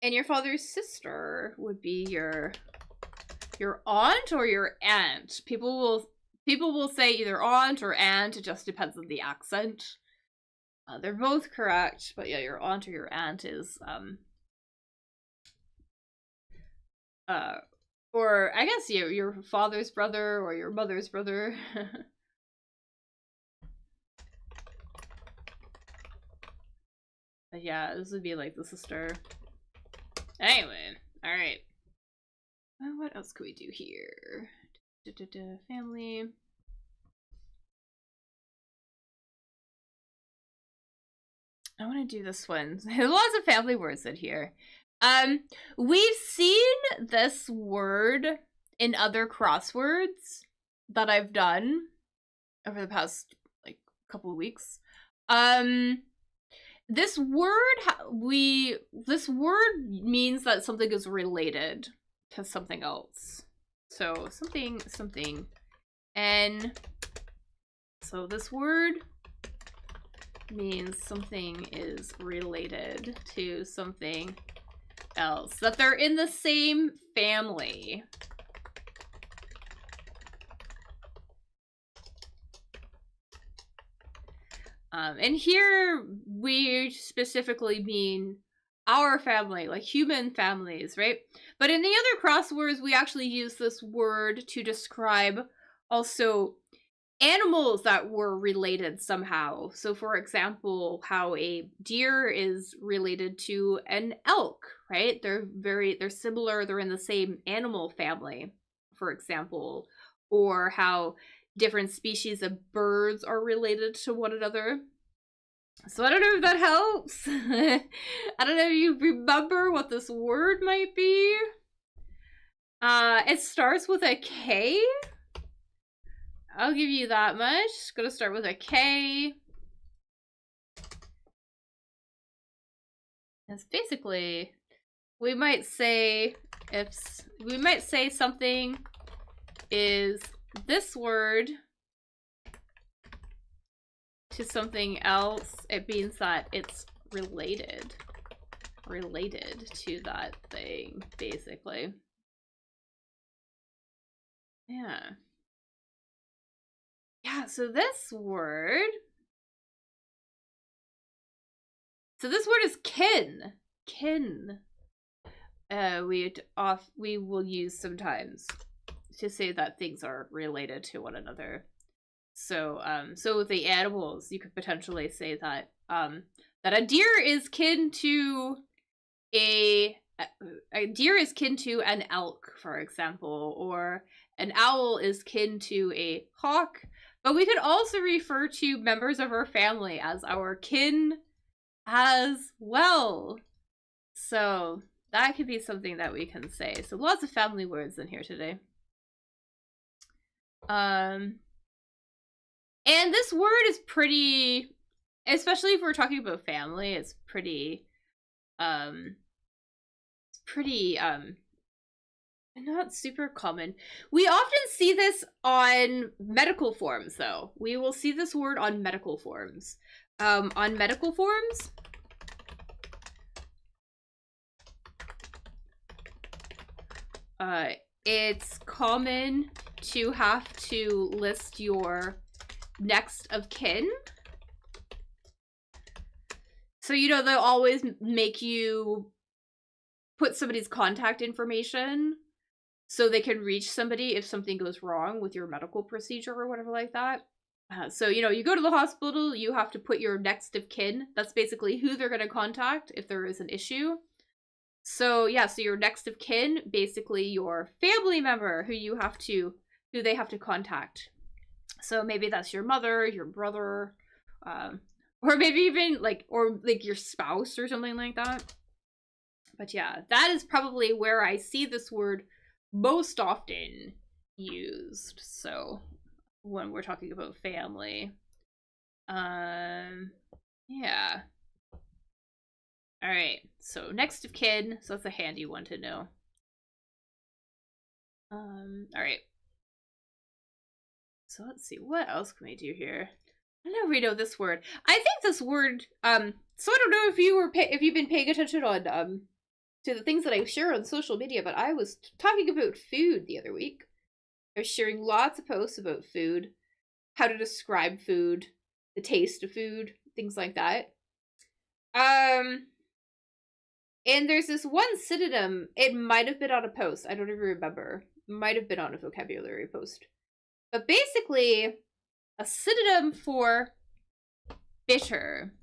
your father's sister would be your aunt or your aunt. People will say either aunt or aunt. It just depends on the accent. They're both correct, but yeah, your aunt or your aunt is or I guess your father's brother or your mother's brother. But yeah, this would be like the sister. Anyway, alright. What else could we do here? Family. I want to do this one. There's lots of family words in here. We've seen this word in other crosswords that I've done over the past like couple of weeks. This word means that something is related to something else. So something, and so this word means something is related to something else. That they're in the same family. And here we specifically mean our family, like human families, right? But in the other crosswords, we actually use this word to describe also animals that were related somehow. So for example, how a deer is related to an elk, right? They're similar, they're in the same animal family, for example. Or how different species of birds are related to one another. So I don't know if that helps. I don't know if you remember what this word might be. It starts with a K. I'll give you that much. It's gonna start with a K. It's basically, we might say something is this word to something else, it means that it's related to that thing, basically. Yeah. Yeah, so this word is kin. Kin. We will use sometimes to say that things are related to one another. So so with the animals, you could potentially say that that a deer is kin to a deer is kin to an elk, for example, or an owl is kin to a hawk. But we could also refer to members of our family as our kin as well. So that could be something that we can say. So lots of family words in here today. And this word is pretty, especially if we're talking about family, it's pretty not super common. We often see this on medical forms, though. We will see this word on medical forms. On medical forms, it's common to have to list your next of kin. So, you know, they'll always make you put somebody's contact information so they can reach somebody if something goes wrong with your medical procedure or whatever like that. So, you know, you go to the hospital, you have to put your next of kin. That's basically who they're going to contact if there is an issue. So, yeah, so your next of kin, basically your family member who they have to contact. So maybe that's your mother, your brother, or maybe even like your spouse or something like that. But yeah, that is probably where I see this word most often used. So when we're talking about family. Yeah. Alright, so next of kin, so that's a handy one to know. Alright. So let's see, what else can we do here? I don't know if we know this word. I think this word, so I don't know if you've been paying attention on, to the things that I share on social media, but I was talking about food the other week. I was sharing lots of posts about food, how to describe food, the taste of food, things like that. And there's this one synonym, it might have been on a post, I don't even remember. It might have been on a vocabulary post. But basically, a synonym for bitter.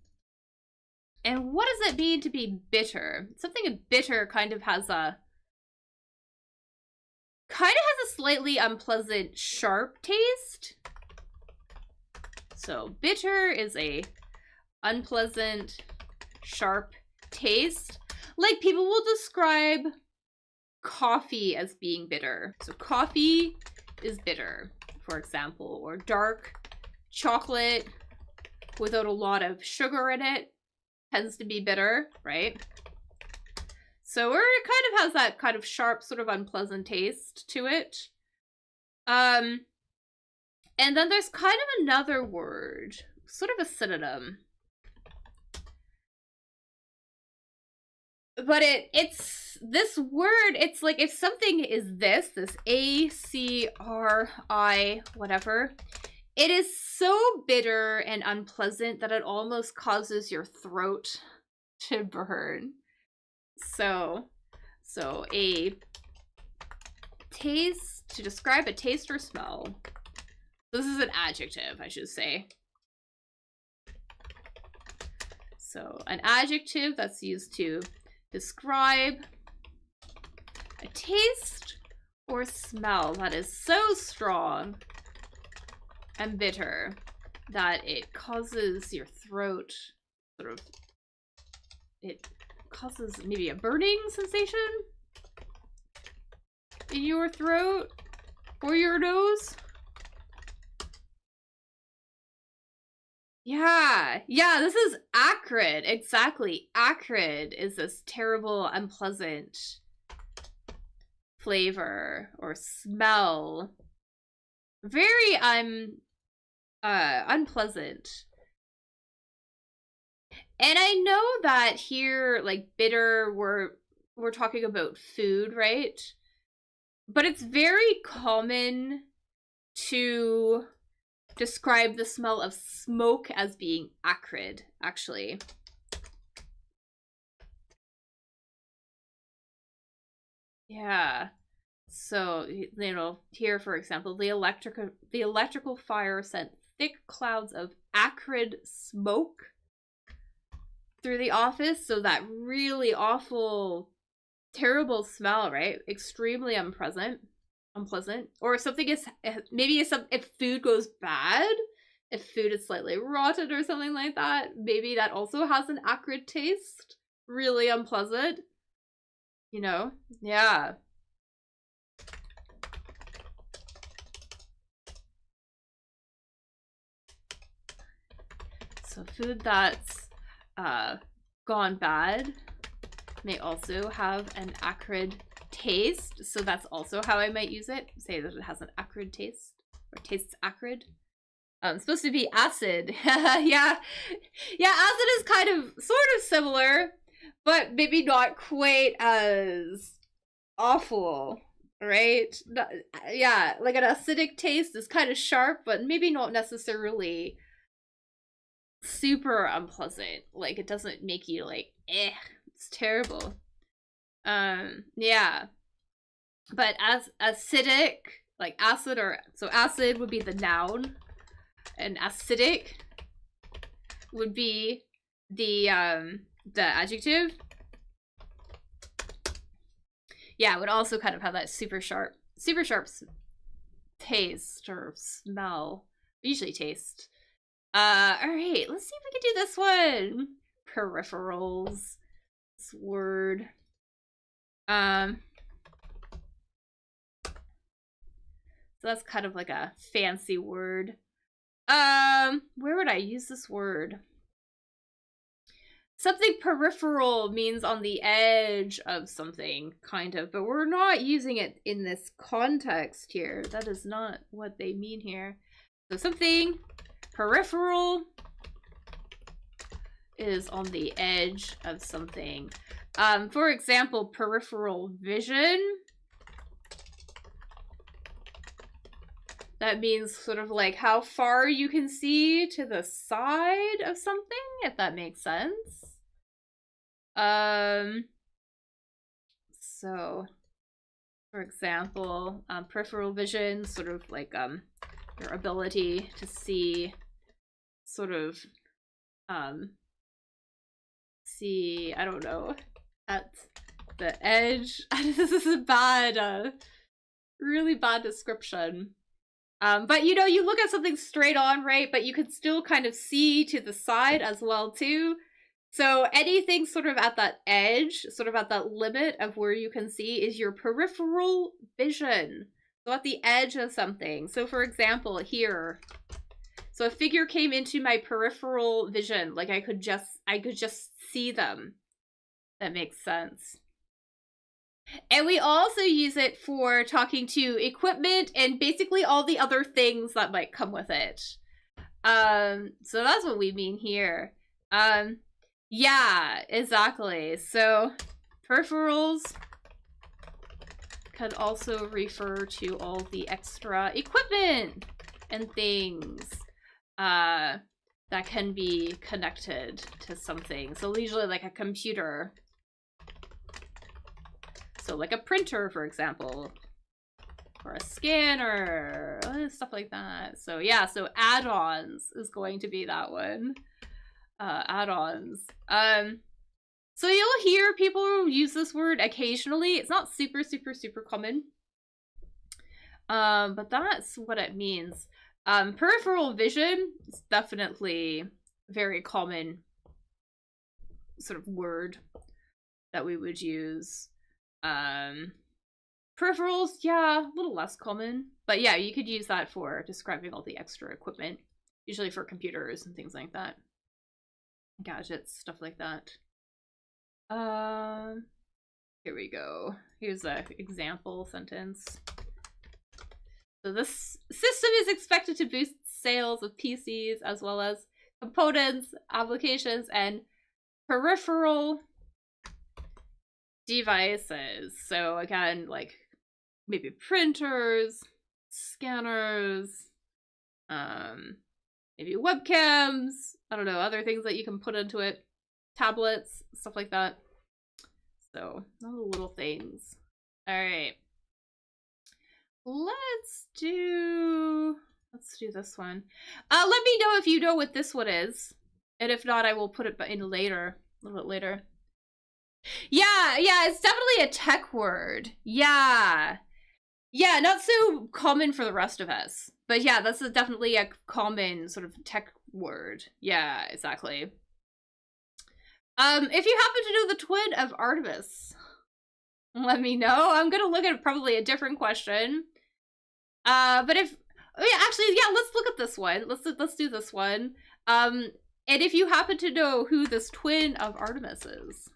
And what does it mean to be bitter? Something bitter kind of has a slightly unpleasant, sharp taste. So bitter is a unpleasant, sharp taste. Like, people will describe coffee as being bitter. So coffee is bitter, for example, or dark chocolate without a lot of sugar in it tends to be bitter, right? So it kind of has that kind of sharp, sort of unpleasant taste to it. And then there's kind of another word, sort of a synonym. But it's this word, it's like if something is this A-C-R-I, whatever, it is so bitter and unpleasant that it almost causes your throat to burn. So a taste, to describe a taste or smell. This is an adjective, I should say. So an adjective that's used to describe a taste or smell that is so strong and bitter that it causes your throat it causes maybe a burning sensation in your throat or your nose. Yeah, this is acrid. Exactly. Acrid is this terrible, unpleasant flavor or smell. Very unpleasant. And I know that here, like bitter, we're talking about food, right? But it's very common to describe the smell of smoke as being acrid, actually. Yeah. So, you know, here, for example, the electrical fire sent thick clouds of acrid smoke through the office. So that really awful, terrible smell, right? Extremely unpleasant. Or something is, maybe if food goes bad, if food is slightly rotten or something like that, maybe that also has an acrid taste. Really unpleasant. You know? Yeah. So food that's gone bad may also have an acrid taste. So that's also how I might use it. Say that it has an acrid taste or tastes acrid. It's supposed to be acid. Yeah. Yeah, acid is kind of sort of similar, but maybe not quite as awful, right? Yeah, like an acidic taste is kind of sharp, but maybe not necessarily super unpleasant. Like it doesn't make you like, it's terrible. Yeah. But as acidic, like acid, or so acid would be the noun, and acidic would be the adjective. Yeah, it would also kind of have that super sharp taste or smell. Usually taste. Alright, let's see if we can do this one. Peripherals. This word. So that's kind of like a fancy word. Where would I use this word? Something peripheral means on the edge of something, kind of, but we're not using it in this context here. That is not what they mean here. So something peripheral is on the edge of something. For example, peripheral vision. That means sort of like how far you can see to the side of something, if that makes sense. So, for example, peripheral vision, sort of like your ability to see, sort of, see, I don't know, at the edge. This is a bad, really bad description. But you know, you look at something straight on, right? But you can still kind of see to the side as well too. So anything sort of at that edge, sort of at that limit of where you can see, is your peripheral vision. So at the edge of something. So for example, here. So a figure came into my peripheral vision. Like I could just see them. That makes sense. And we also use it for talking to equipment and basically all the other things that might come with it. So that's what we mean here. Yeah, exactly. So peripherals could also refer to all the extra equipment and things that can be connected to something. So usually like a computer. So like a printer, for example, or a scanner, stuff like that. So yeah, so add-ons is going to be that one. Add-ons. So you'll hear people use this word occasionally. It's not super common. But that's what it means. Peripheral vision is definitely a very common sort of word that we would use. Peripherals, yeah, a little less common. But yeah, you could use that for describing all the extra equipment. Usually for computers and things like that. Gadgets, stuff like that. Here we go. Here's an example sentence. So this system is expected to boost sales of PCs as well as components, applications, and peripheral devices. So again, like maybe printers, scanners, maybe webcams, I don't know, other things that you can put into it, tablets, stuff like that. So, all the little things. All right. Let's do this one. Let me know if you know what this one is. And if not, I will put it in later, a little bit later. Yeah, it's definitely a tech word. Yeah, not so common for the rest of us. But yeah, this is definitely a common sort of tech word. Yeah, exactly. If you happen to know the twin of Artemis, let me know. I'm gonna look at probably a different question. But if actually, yeah, let's look at this one. Let's do this one. And if you happen to know who this twin of Artemis is,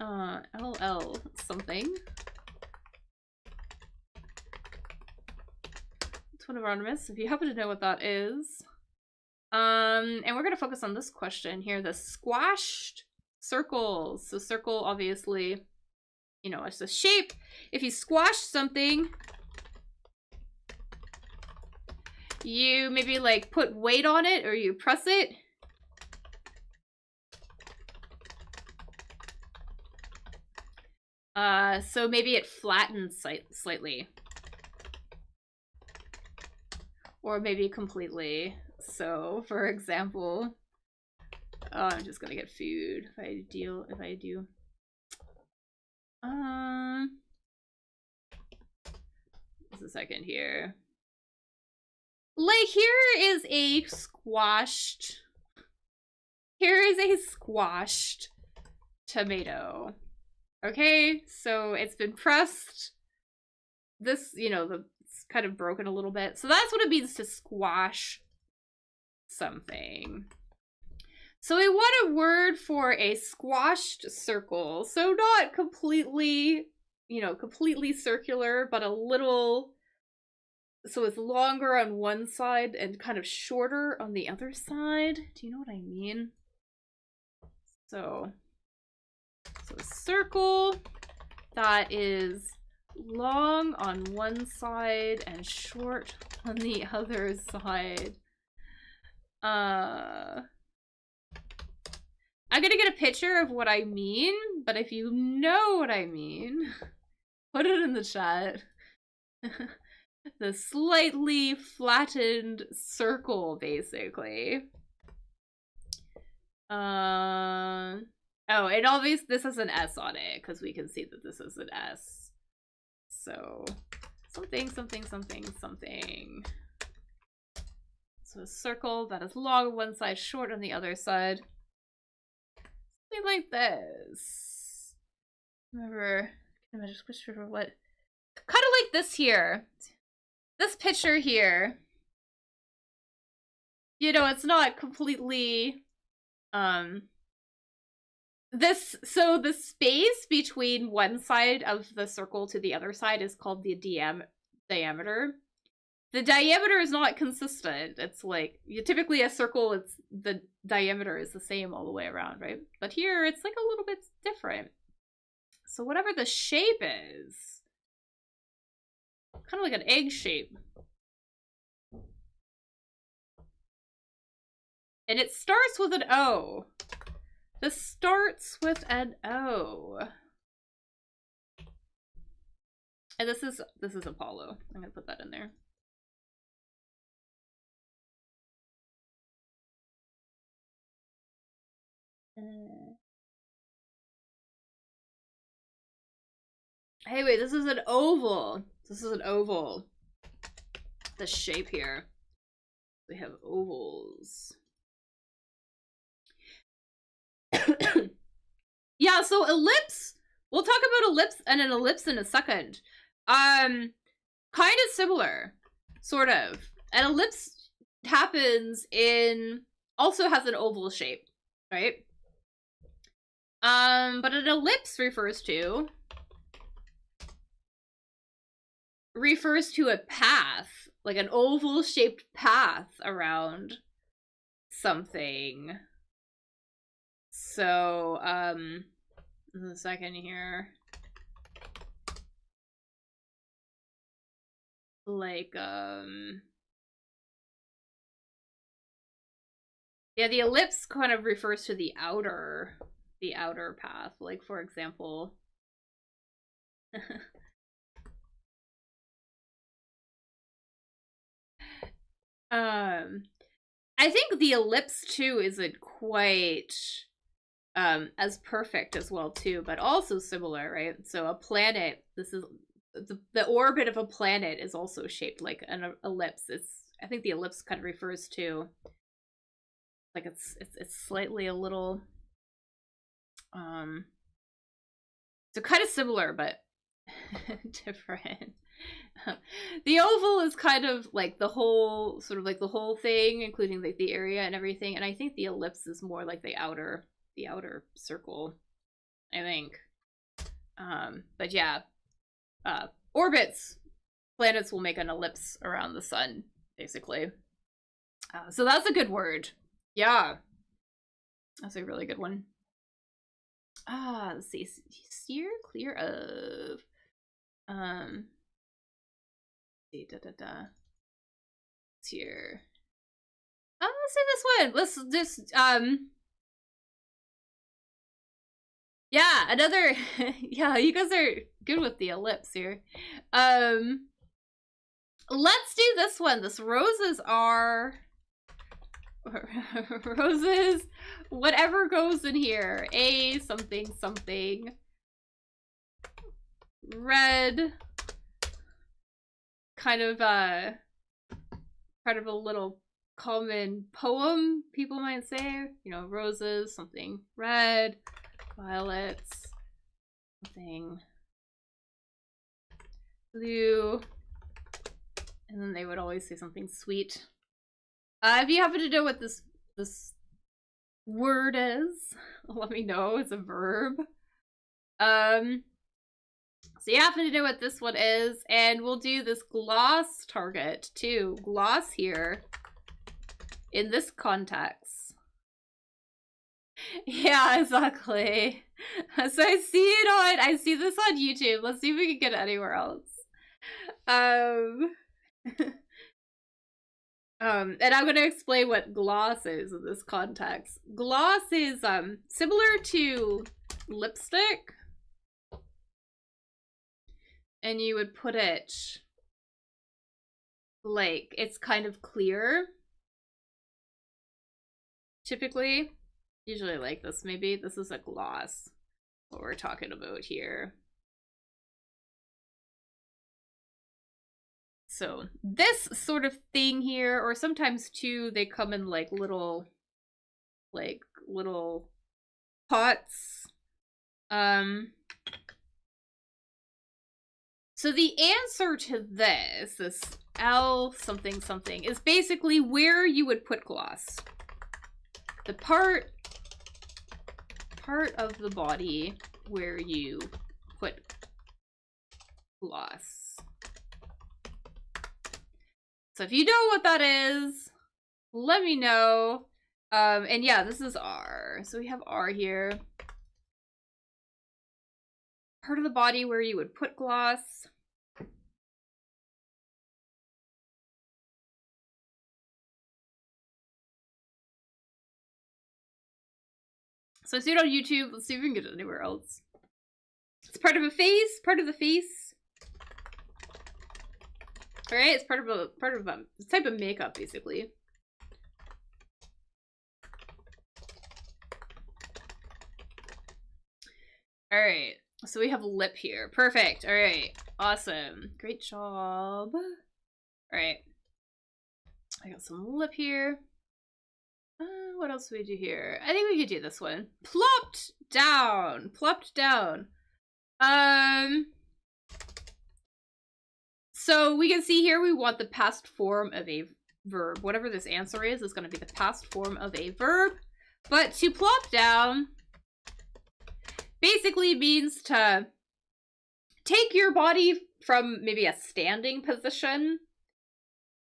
LL something. Twin of Artemis. If you happen to know what that is, and we're gonna focus on this question here: the squashed circles. So circle, obviously, you know, it's a shape. If you squash something, you maybe like put weight on it or you press it. So maybe it flattens slightly. Or maybe completely. So, for example, I'm just gonna get food if I do. Just a second here. Like, here is a squashed tomato. Okay, so it's been pressed. This, you know, it's kind of broken a little bit. So that's what it means to squash something. So we want a word for a squashed circle. So not completely, you know, completely circular, but a little, so it's longer on one side and kind of shorter on the other side. Do you know what I mean? So a circle that is long on one side and short on the other side. I'm gonna get a picture of what I mean, but if you know what I mean, put it in the chat. The slightly flattened circle, basically. Oh, and obviously this has an S on it, because we can see that this is an S. So, something. So a circle that is long on one side, short on the other side. Something like this. Remember, what? Kind of like this here. This picture here. You know, it's not completely, so the space between one side of the circle to the other side is called the diameter. The diameter is not consistent. It's like, typically a circle, it's the diameter is the same all the way around, right? But here, it's like a little bit different. So whatever the shape is, kind of like an egg shape. And it starts with an O. This starts with an O. And this is Apollo. I'm gonna put that in there. Hey, wait, this is an oval. The shape here. We have ovals. Yeah, so ellipse. We'll talk about ellipse and an ellipse in a second. Kind of similar, sort of. An ellipse also has an oval shape, right? But an ellipse refers to a path, like an oval-shaped path around something. So, a second here. Like, yeah, the ellipse kind of refers to the outer path. Like, for example, I think the ellipse too isn't quite as perfect as well too, but also similar, right? So a planet, this is the orbit of a planet is also shaped like an ellipse. I think the ellipse kind of refers to like it's slightly a little so kind of similar but different. The oval is kind of like the whole sort of like the whole thing, including like the area and everything, and I think the ellipse is more like the outer circle, I think. But yeah, orbits, planets will make an ellipse around the sun, basically. So that's a good word. Yeah, that's a really good one. Let's see. Steer clear of. Let's see. Here. Let's say this one. Let's just yeah, another yeah, you guys are good with the ellipse here. Let's do this one. This roses are roses, whatever goes in here. A something something. Red. Kind of a little common poem, people might say. You know, roses, something red, violets, something blue, and then they would always say something sweet. If you happen to know what this word is, let me know. It's a verb. So you happen to know what this one is, and we'll do this gloss target too. Gloss here in this context. Yeah, exactly. So I see this on YouTube. Let's see if we can get it anywhere else. And I'm gonna explain what gloss is in this context. Gloss is similar to lipstick, and you would put it like it's kind of clear. Typically, usually like this. Maybe this is a gloss. What we're talking about here. So this sort of thing here, or sometimes too, they come in like little pots. So the answer to this L something something, is basically where you would put gloss. The part of the body where you put gloss. So if you know what that is, let me know. And yeah, this is R. So we have R here. Part of the body where you would put gloss. So I see it on YouTube. Let's see if we can get it anywhere else. It's part of a face, part of the face. All right, it's part of a type of makeup, basically. All right, so we have lip here. Perfect. All right, awesome. Great job. All right, I got some lip here. What else do we do here? I think we could do this one. Plopped down. Plopped down. So we can see here we want the past form of a verb. Whatever this answer is going to be the past form of a verb. But to plop down basically means to take your body from maybe a standing position,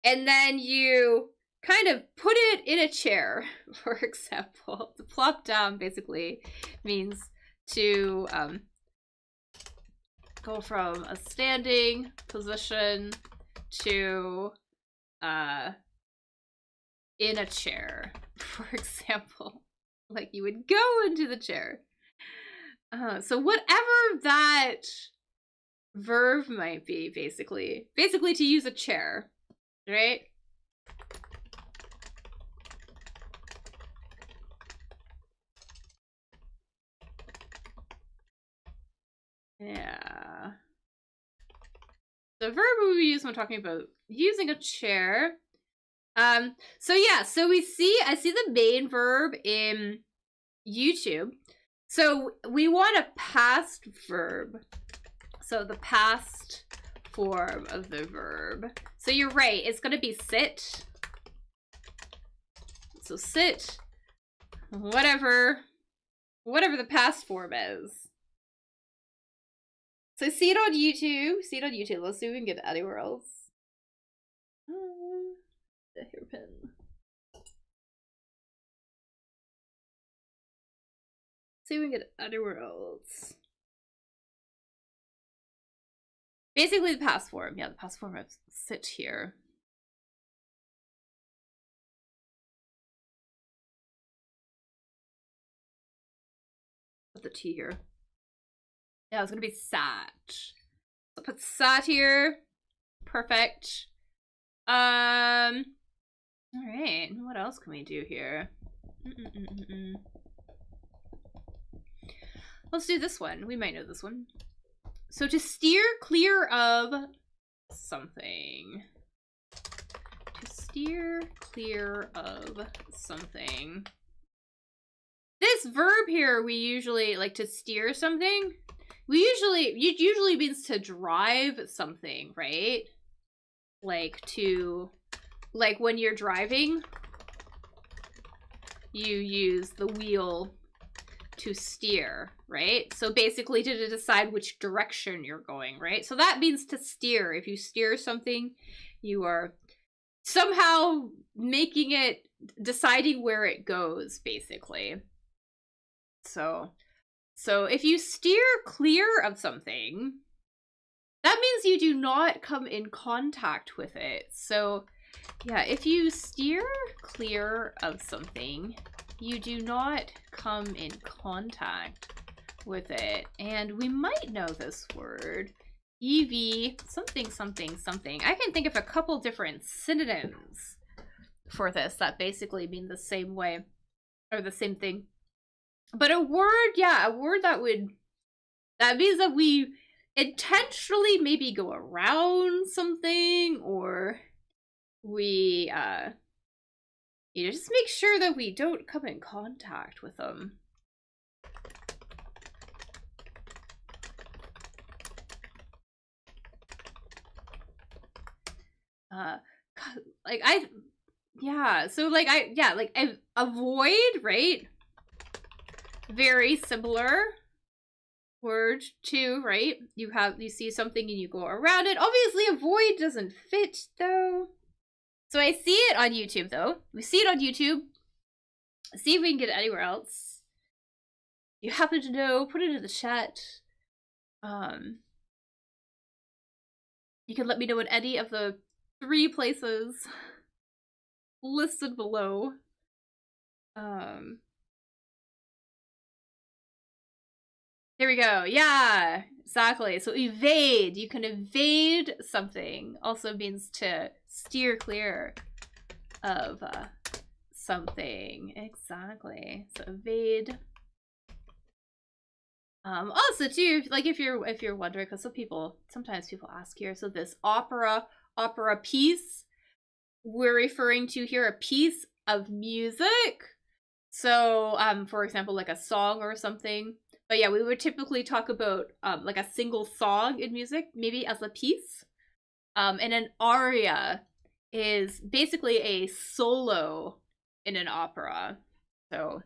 and then you kind of put it in a chair, for example. To plop down basically means to go from a standing position to in a chair, for example. Like you would go into the chair. So whatever that verb might be, basically to use a chair, right? Yeah. The verb we use when talking about using a chair. So yeah, so I see the main verb in YouTube. So we want a past verb. So the past form of the verb. So you're right, it's gonna be sit. So sit, whatever the past form is. So see it on YouTube. Let's see if we can get it anywhere else. The hairpin. See if we can get it anywhere else. Basically the past form. Yeah, the past form of sit here. Put the T here. Yeah, it's gonna be sat. So put sat here. Perfect. Alright, what else can we do here? Let's do this one. We might know this one. So to steer clear of something. To steer clear of something. This verb here, we usually like to steer something. It usually means to drive something, right? Like when you're driving, you use the wheel to steer, right? So basically to decide which direction you're going, right? So that means to steer. If you steer something, you are somehow deciding where it goes, basically. So if you steer clear of something, that means you do not come in contact with it. So yeah, if you steer clear of something, you do not come in contact with it. And we might know this word. EV something something something. I can think of a couple different synonyms for this that basically mean the same way or the same thing. But a word that means that we intentionally maybe go around something, or we just make sure that we don't come in contact with them. Avoid, right? Very similar word too, right? You see something and you go around it. Obviously avoid doesn't fit though. So I see it on YouTube though. We see it on YouTube. See if we can get it anywhere else. You happen to know, put it in the chat. You can let me know in any of the 3 places listed below. There we go. Yeah, exactly. So evade. You can evade something. Also means to steer clear of something. Exactly. So evade. Also too, like if you're wondering, because sometimes people ask here. So this opera piece, we're referring to here a piece of music. So for example, like a song or something. But yeah, we would typically talk about like a single song in music, maybe as a piece. And an aria is basically a solo in an opera. So,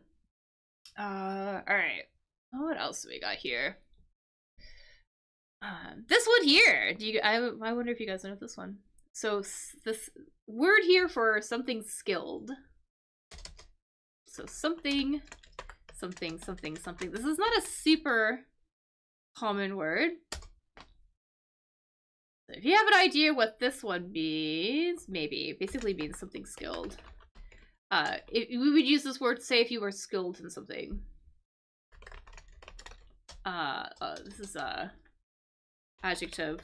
all right. Oh, what else do we got here? This one here. I wonder if you guys know this one. So this word here for something skilled. So something, something, something, something. This is not a super common word. So if you have an idea what this one means, maybe. Basically means something skilled. We would use this word, say, if you were skilled in something. This is a adjective.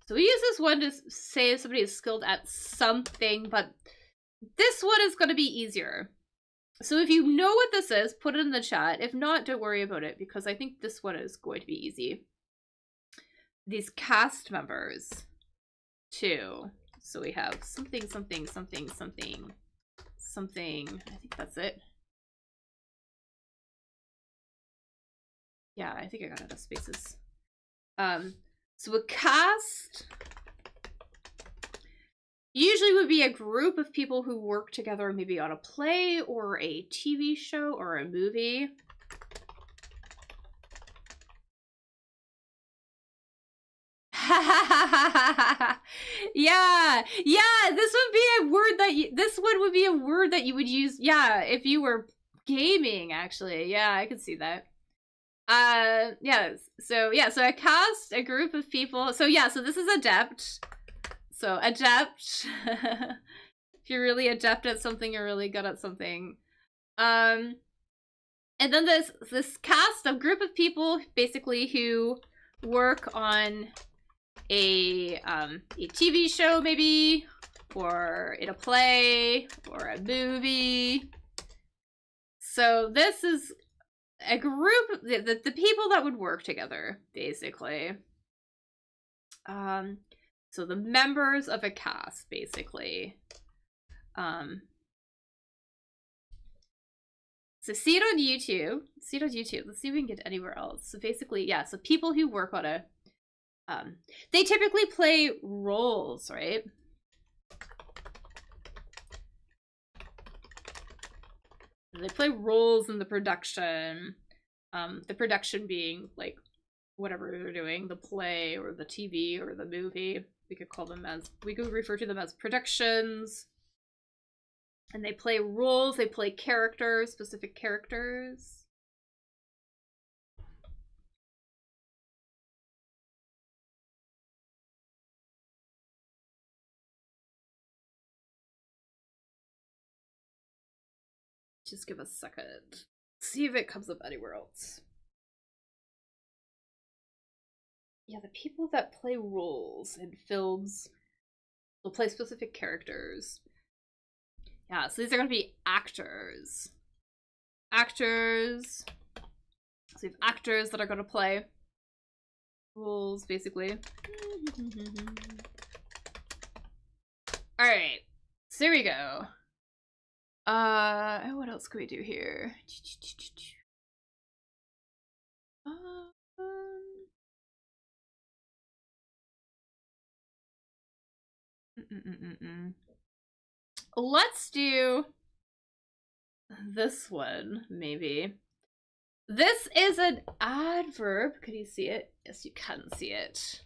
So we use this one to say if somebody is skilled at something, but this one is going to be easier. So if you know what this is, put it in the chat. If not, don't worry about it, because I think this one is going to be easy. These cast members, too. So we have something, something, something, something, something. I think that's it. Yeah, I think I got enough spaces. So a cast usually would be a group of people who work together maybe on a play or a TV show or a movie. Yeah, this would be a word that this one would be a word that you would use, yeah, if you were gaming, actually. Yeah, I could see that. So a cast, a group of people. So yeah, so this is adept. So adept. If you're really adept at something, you're really good at something. And then this cast, a group of people basically who work on a TV show maybe, or in a play, or a movie. So this is a group, the people that would work together, basically. So the members of a cast, basically. So see it on YouTube. See it on YouTube. Let's see if we can get anywhere else. So basically, yeah, so people who work on a they typically play roles, right? They play roles in the production. The production being like whatever they're doing, the play or the TV or the movie. We could refer to them as productions. And they play roles, they play characters, specific characters. Just give a second. See if it comes up anywhere else. Yeah, the people that play roles in films will play specific characters. Yeah, so these are going to be actors. Actors. So we have actors that are going to play roles, basically. Alright, so here we go. What else can we do here? Let's do this one, maybe. This is an adverb. Can you see it? Yes, you can see it.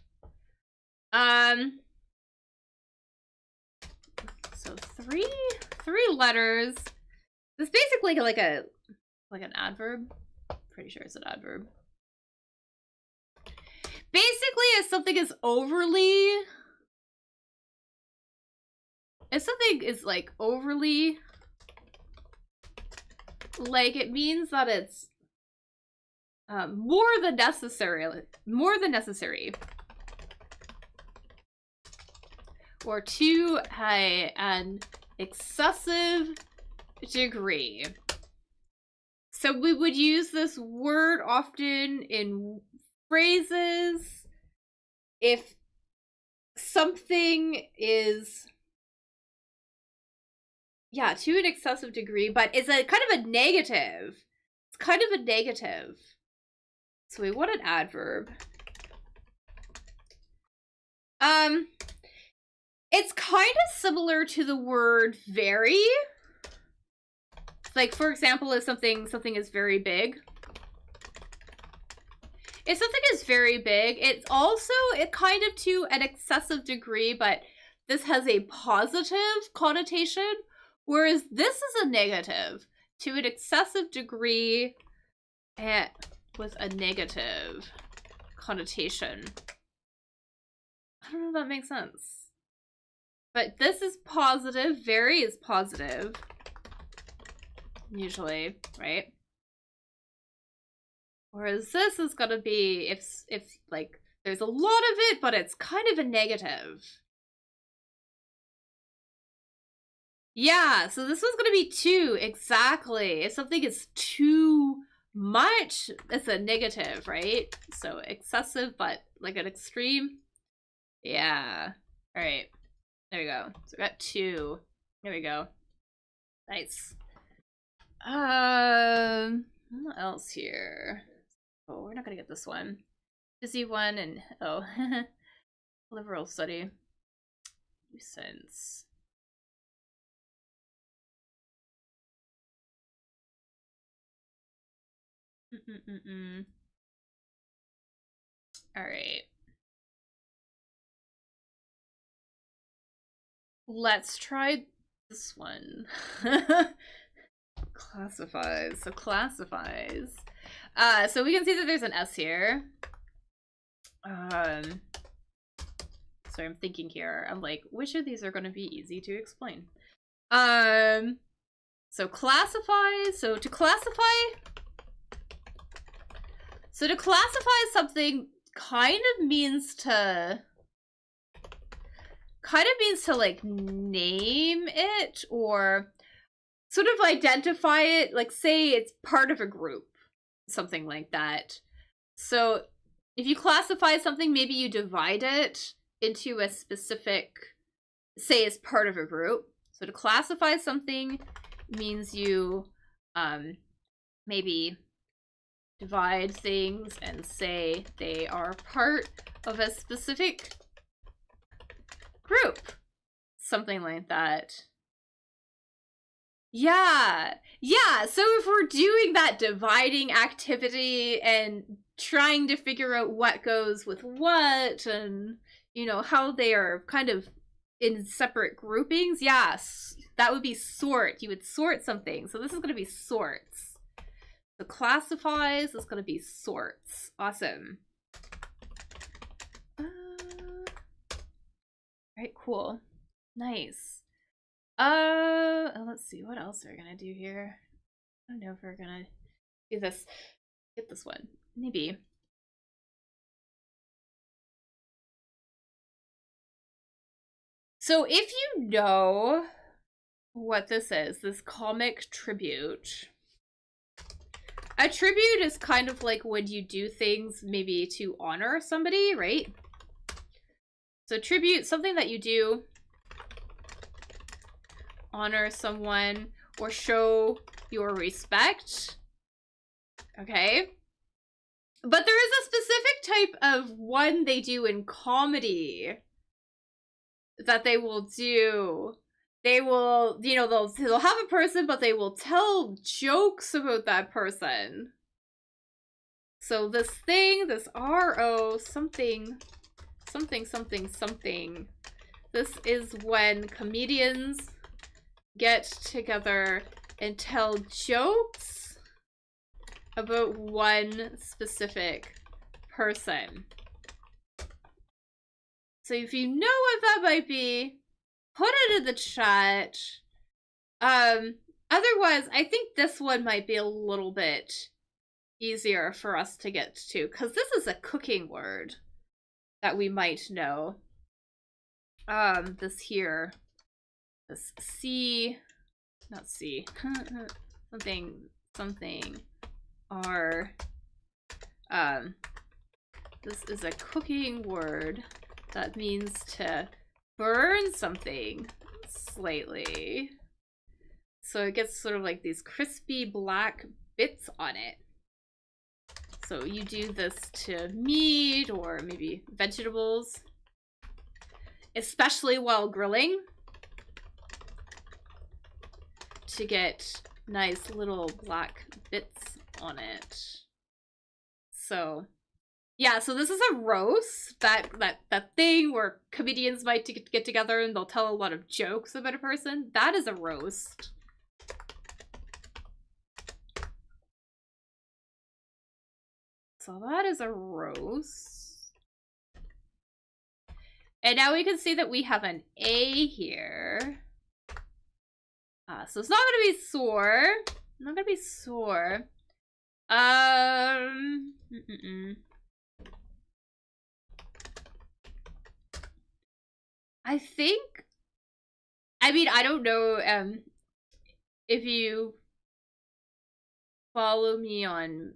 So three letters. This is basically like an adverb. Pretty sure it's an adverb. Basically, if something is overly like, it means that it's more than necessary, or to an excessive degree. So we would use this word often in phrases if something is, yeah, to an excessive degree, but it's a kind of a negative. It's kind of a negative. So we want an adverb. It's kind of similar to the word very. Like, for example, if something is very big. if something is very big, it's also it kind of to an excessive degree, but this has a positive connotation, whereas this is a negative to an excessive degree with a negative connotation. I don't know if that makes sense. But this is positive, very is positive. Usually, right? Whereas this is gonna be if like there's a lot of it, but it's kind of a negative. Yeah, so this one's gonna be too, exactly. If something is too much, it's a negative, right? So excessive, but like an extreme. Yeah. All right. There we go. So we got 2. There we go. Nice. What else here? Oh, we're not gonna get this one. Busy one and oh, liberal study. Nuisance. All right. Let's try this one. Classifies. So classifies. So we can see that there's an S here. Sorry, I'm thinking here. I'm like, which of these are going to be easy to explain? So classify. So to classify something kind of means to like name it or sort of identify it, like say it's part of a group, something like that. So if you classify something, maybe you divide it into a specific, say it's part of a group. So to classify something means you maybe divide things and say they are part of a specific group. Something like that. Yeah. Yeah, so if we're doing that dividing activity and trying to figure out what goes with what and, you know, how they are kind of in separate groupings, yes, that would be sort. You would sort something. So this is going to be sorts. The classifies is going to be sorts. Awesome. Alright, cool. Nice. Let's see, what else are we gonna do here? I don't know if we're gonna do this. Get this one. Maybe. So if you know what this is, this comic tribute. A tribute is kind of like when you do things maybe to honor somebody, right? So tribute, something that you do, honor someone or show your respect. Okay. But there is a specific type of one they do in comedy that they will do. They will, you know, they'll have a person, but they will tell jokes about that person. So this thing, this RO something, something, something, something. This is when comedians get together and tell jokes about one specific person. So if you know what that might be, put it in the chat. Otherwise, I think this one might be a little bit easier for us to get to, because this is a cooking word that we might know. This here. This C, not C, something, something, R. This is a cooking word that means to burn something slightly. So it gets sort of like these crispy black bits on it. So you do this to meat or maybe vegetables, especially while grilling, to get nice little black bits on it. So Yeah, so this is a roast, that thing where comedians might get together and they'll tell a lot of jokes about a person. That is a roast. So that is a roast. And now we can see that we have an A here. So it's not gonna be sore. Not gonna be sore. I think, I mean, I don't know if you follow me on,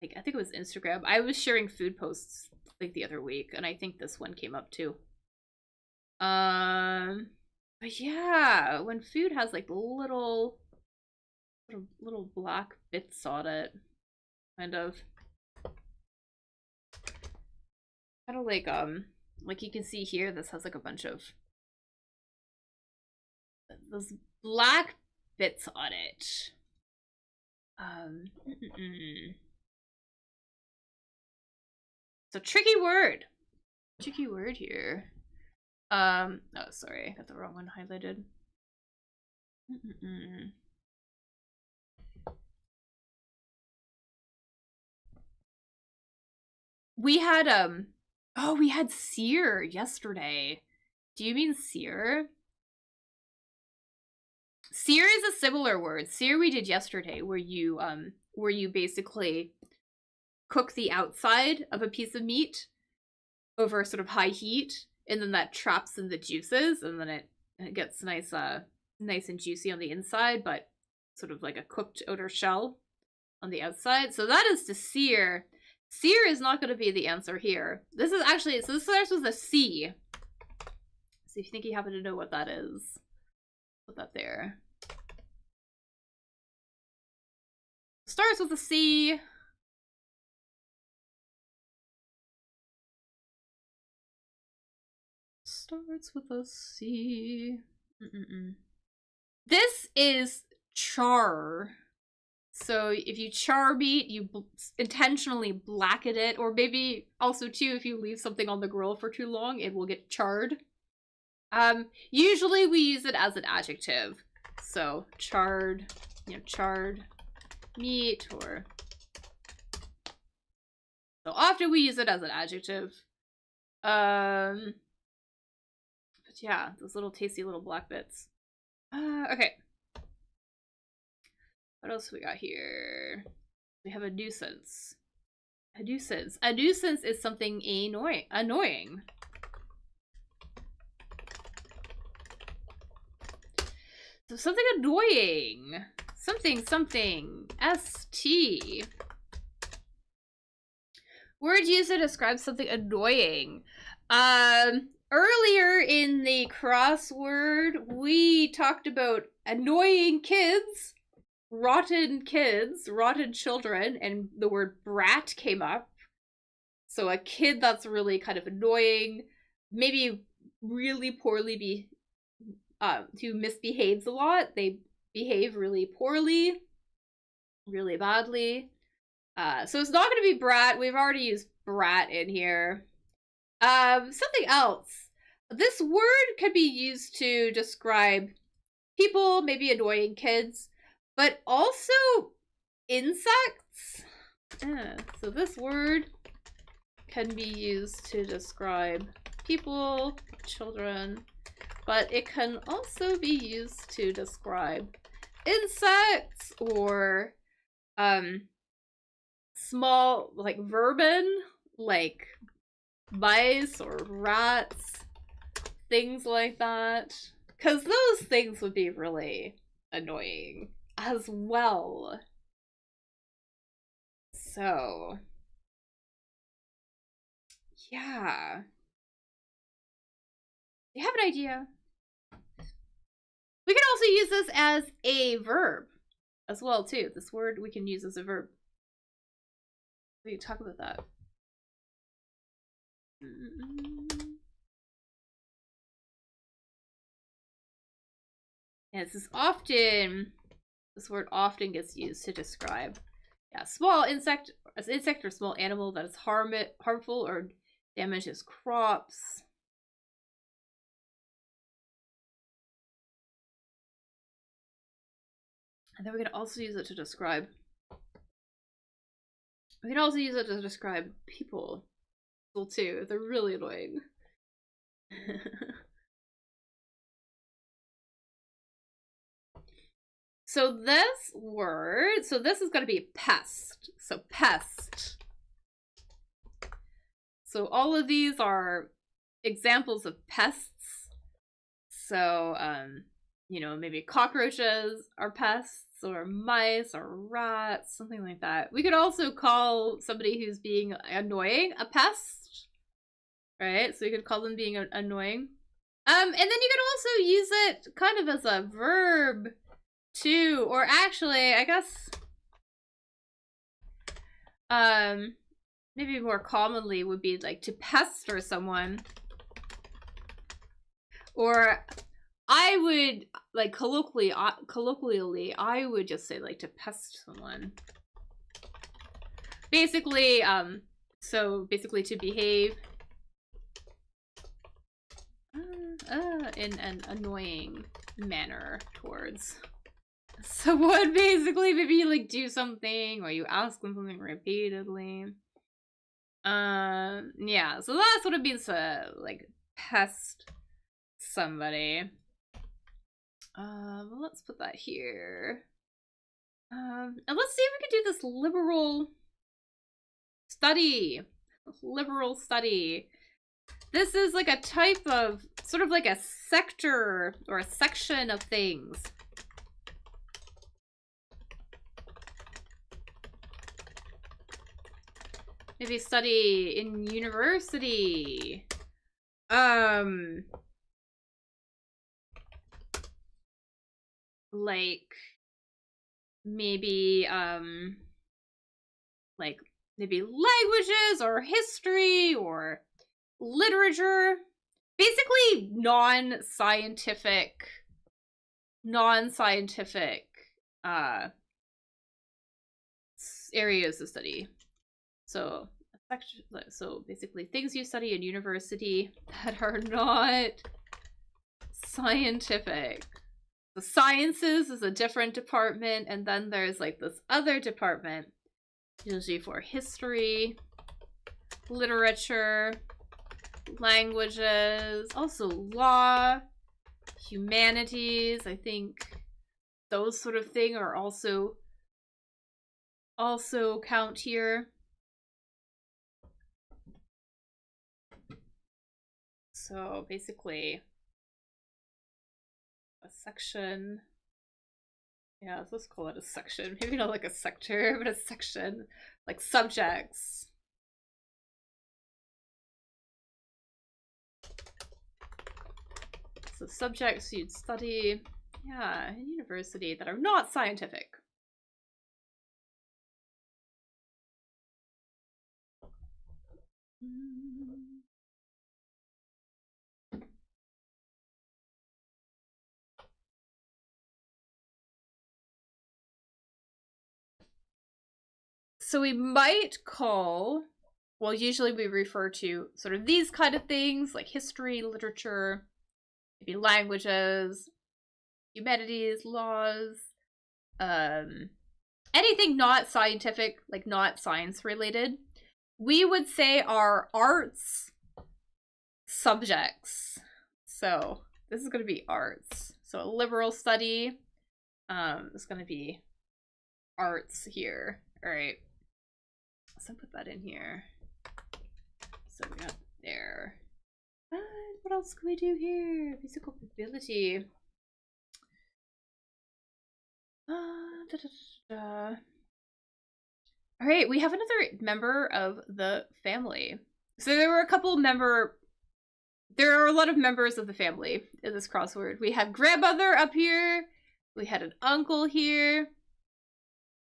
like, I think it was Instagram. I was sharing food posts like the other week, and I think this one came up too. But yeah, when food has like little black bits on it, kind of like you can see here, this has like a bunch of those black bits on it. It's a tricky word. Tricky word here. Oh, sorry, I got the wrong one highlighted. We had, oh, we had sear yesterday. Do you mean sear? Sear is a similar word. Sear we did yesterday, where you basically cook the outside of a piece of meat over sort of high heat, and then that traps in the juices, and then it gets nice and juicy on the inside, but sort of like a cooked outer shell on the outside. So that is to sear. Sear is not going to be the answer here. This is actually, so this starts with a C. So if you think you happen to know what that is, put that there. Starts with a C. Starts with a C. This is char. So if you char meat, you intentionally blacken it, or maybe also too, if you leave something on the grill for too long, it will get charred. Usually we use it as an adjective. So charred, charred meat, or so often we use it as an adjective. But yeah, those little tasty little black bits. Okay. What else we got here? We have a nuisance. A nuisance. A nuisance is something annoying. So something annoying. Something. ST. Word used to describe something annoying. Earlier in the crossword, we talked about annoying kids. Rotten children, and the word brat came up. So a kid that's really kind of annoying, maybe really poorly who misbehaves a lot. They behave really poorly, really badly. So it's not going to be brat. We've already used brat in here. Something else. This word could be used to describe people, maybe annoying kids, but also insects. So this word can be used to describe people, children, but it can also be used to describe insects or small, like vermin, like mice or rats, things like that. Because those things would be really annoying as well. So, yeah. You have an idea. We can also use this as a verb as well, too. This word we can use as a verb. We can talk about that. Yeah, this word often gets used to describe Yeah, small insect, as insect or small animal that is harmful or damages crops. And then we can also use it to describe. We can also use it to describe people too. They're really annoying. So this word, so this is going to be pest. So pest. So all of these are examples of pests. So, you know, maybe cockroaches are pests, or mice, or rats, something like that. We could also call somebody who's being annoying a pest, right? So we could call them being annoying. And then you could also use it kind of as a verb too, or actually, I guess, maybe more commonly would be like to pester someone. Or I would, like, colloquially, I would just say, like, to pest someone. Basically, so basically to behave in an annoying manner towards someone. Basically, maybe you, like, do something, or you ask them something repeatedly. Yeah, so that's what it means to, like, pest somebody. Well, let's put that here. And let's see if we can do this liberal study. Liberal study. This is like a type of, sort of like a sector or a section of things. Maybe study in university. Like maybe languages or history or literature. Basically non-scientific areas of study. So basically things you study in university that are not scientific. The sciences is a different department, and then there's like this other department, usually for history, literature, languages, also law, humanities. I think those sort of thing are also count here. So basically a section. Yeah, let's call it a section. Maybe not like a sector, but a section. Like subjects. So subjects you'd study, yeah, in university that are not scientific. So we might call, well, usually we refer to sort of these kind of things, like history, literature, maybe languages, humanities, laws, anything not scientific, like not science related. We would say are arts subjects. So this is going to be arts. So a liberal study is going to be arts here. All right. So put that in here. So we got there. What else can we do here? Physical ability. All right, we have another member of the family. So there are a lot of members of the family in this crossword. We have grandmother up here. We had an uncle here.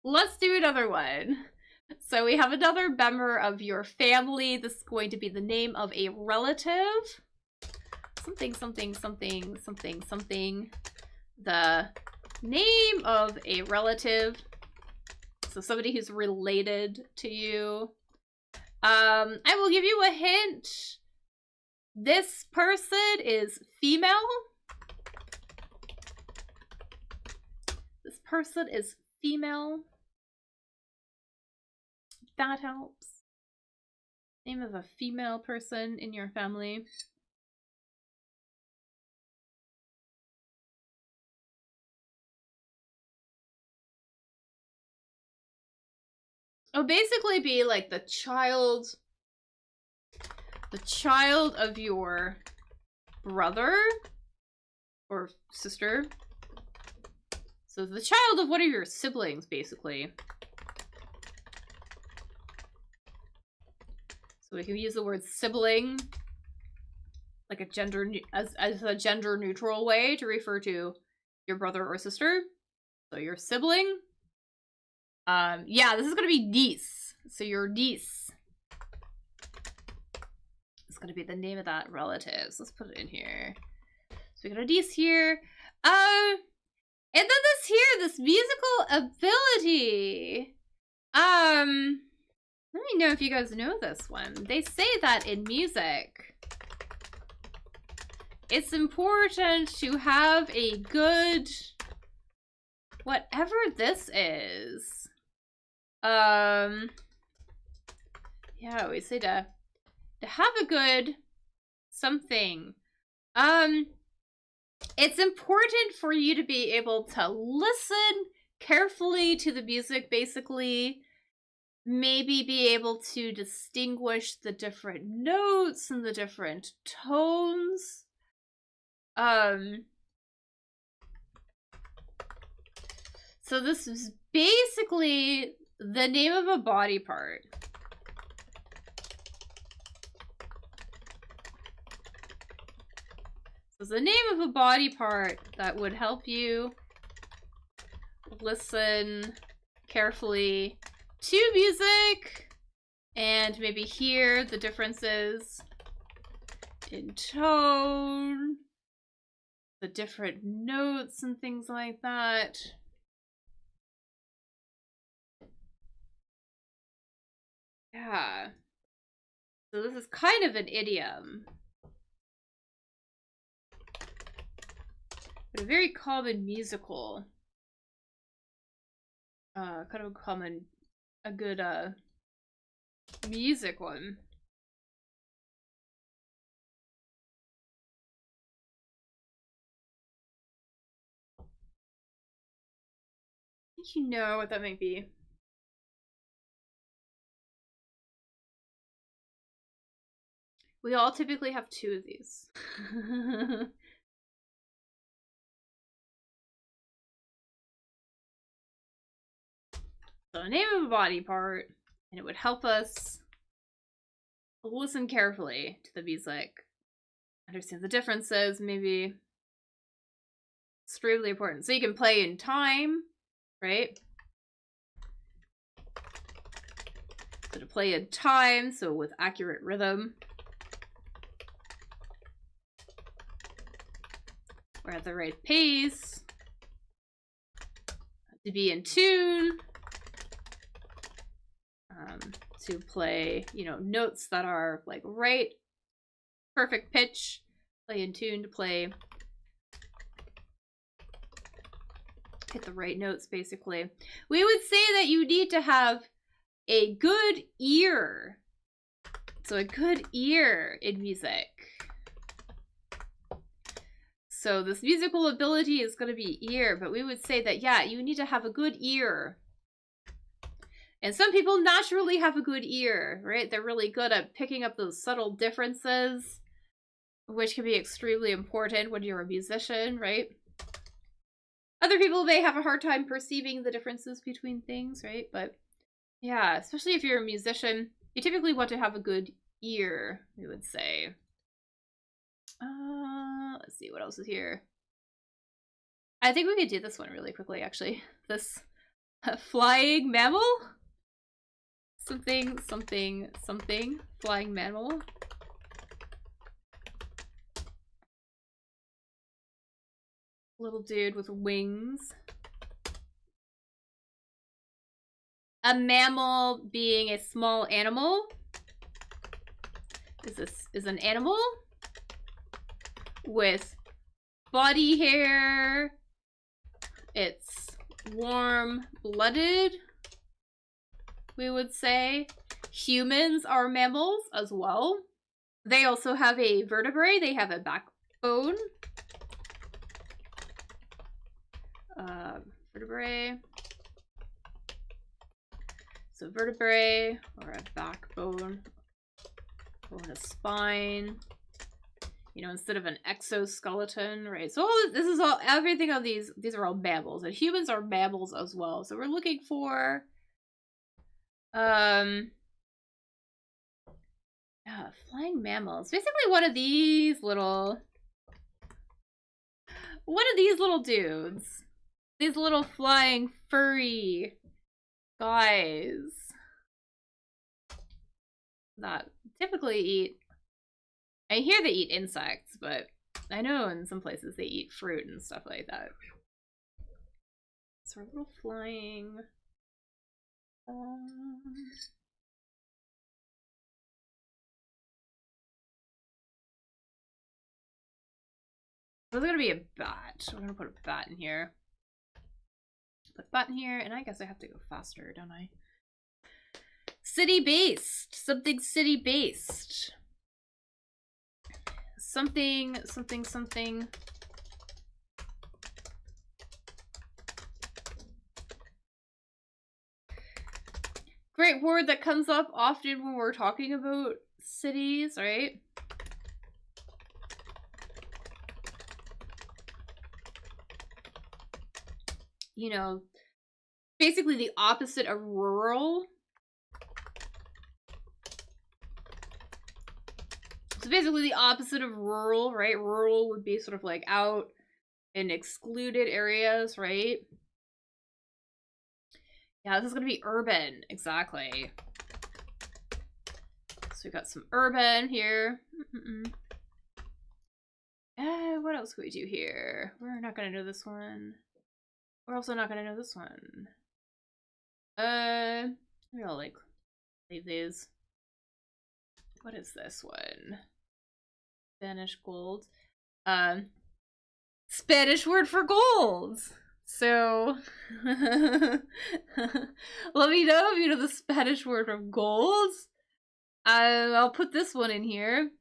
Let's do another one. So we have another member of your family. This is going to be the name of a relative. Something, something, something, something, something. The name of a relative. So somebody who's related to you. I will give you a hint. This person is female. This person is female. If that helps. Name of a female person in your family. It'll basically be like the child of your brother or sister. So the child of one of your siblings, basically. So we can use the word sibling like a as a gender neutral way to refer to your brother or sister. So your sibling. Yeah, this is gonna be niece. So your niece. It's gonna be the name of that relative. So let's put it in here. So we got a niece here. And then this musical ability. Let me know if you guys know this one. They say that in music, it's important to have a good, whatever this is. Yeah, we say to have a good something. It's important for you to be able to listen carefully to the music, basically. Maybe be able to distinguish the different notes and the different tones. So this is basically the name of a body part. So it's the name of a body part that would help you listen carefully to music and maybe hear the differences in tone, the different notes and things like that. Yeah. So this is kind of an idiom. But a very common musical. Kind of a good music one. I think you know what that might be. We all typically have 2 of these. So the name of a body part, and it would help us listen carefully to the music, understand the differences, maybe. Extremely important. So you can play in time, right? So to play in time, so with accurate rhythm. Or at the right pace. To be in tune. To play, you know, notes that are like right, perfect pitch. Play in tune to play. Hit the right notes, basically. We would say that you need to have a good ear. So a good ear in music. So this musical ability is going to be ear, but we would say that, yeah, you need to have a good ear. And some people naturally have a good ear, right? They're really good at picking up those subtle differences, which can be extremely important when you're a musician, right? Other people may have a hard time perceiving the differences between things, right? But yeah, especially if you're a musician, you typically want to have a good ear, we would say. Let's see what else is here. I think we could do this one really quickly, actually. This flying mammal? Something, something, something. Flying mammal. Little dude with wings. A mammal being a small animal. Is an animal with body hair. It's warm-blooded, we would say. Humans are mammals as well. They also have a vertebrae. They have a backbone. Vertebrae. So vertebrae, or a backbone, or a spine. You know, instead of an exoskeleton, right? So this is all, everything of these are all mammals, and humans are mammals as well. So we're looking for, flying mammals. Basically one of these little dudes. These little flying furry guys that typically eat, I hear they eat insects, but I know in some places they eat fruit and stuff like that. So our little flying there's gonna be a bat. We're gonna put a bat in here. Put bat in here, and I guess I have to go faster, don't I? City-based. Something city-based. Something. Great word that comes up often when we're talking about cities, right? You know, basically the opposite of rural. So basically the opposite of rural, right? Rural would be sort of like out in excluded areas, right? Yeah, this is gonna be urban, exactly. So we got some urban here. What else can we do here? We're not gonna know this one. We're also not gonna know this one. Maybe I'll like leave these. What is this one? Spanish gold. Spanish word for gold. So let me know if you know the Spanish word for gold. I'll put this one in here.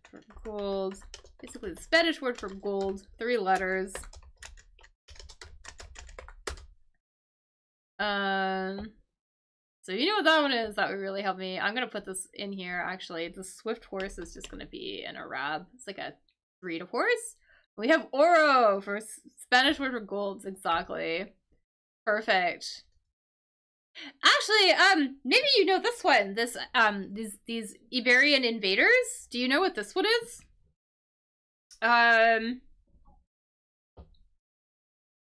For gold. Basically the Spanish word for gold. 3 letters. So if you know what that one is, that would really help me. I'm gonna put this in here, actually. The swift horse is just gonna be an Arab. It's like a breed of horse. We have oro for Spanish word for gold, exactly. Perfect. Actually, maybe you know this one. This, these Iberian invaders. Do you know what this one is?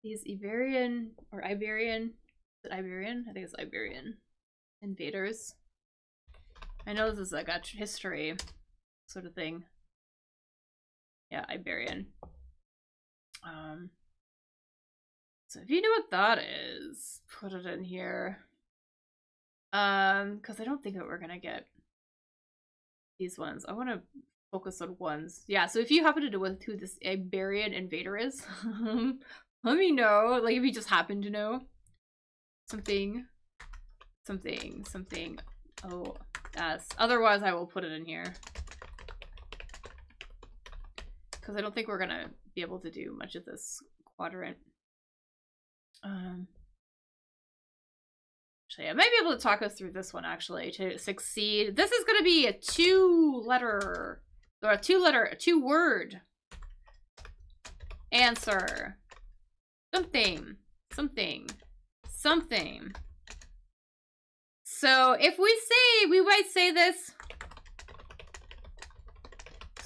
These Iberian, or Iberian, is it Iberian? I think it's Iberian invaders. I know this is like a history sort of thing. Yeah, Iberian. So if you know what that is, put it in here. Because I don't think that we're gonna get these ones. I want to focus on ones. Yeah, so if you happen to know who this Iberian invader is, let me know. Like if you just happen to know something. Oh, yes. Otherwise, I will put it in here. Because I don't think we're gonna be able to do much of this quadrant. Actually, I might be able to talk us through this one, actually, to succeed. This is gonna be a 2-letter, or a 2-word answer. Something. So if we might say this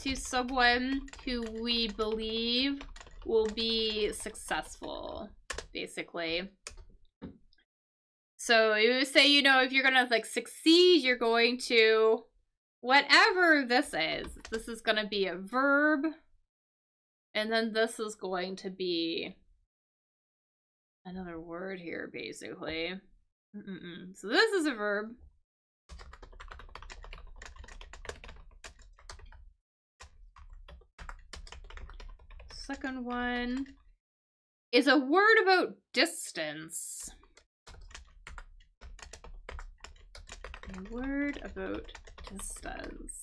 to someone who we believe will be successful, basically. So you say, you know, if you're gonna like succeed, you're going to whatever this is going to be a verb. And then this is going to be another word here, basically. So this is a verb. Second one is a word about distance. A word about distance.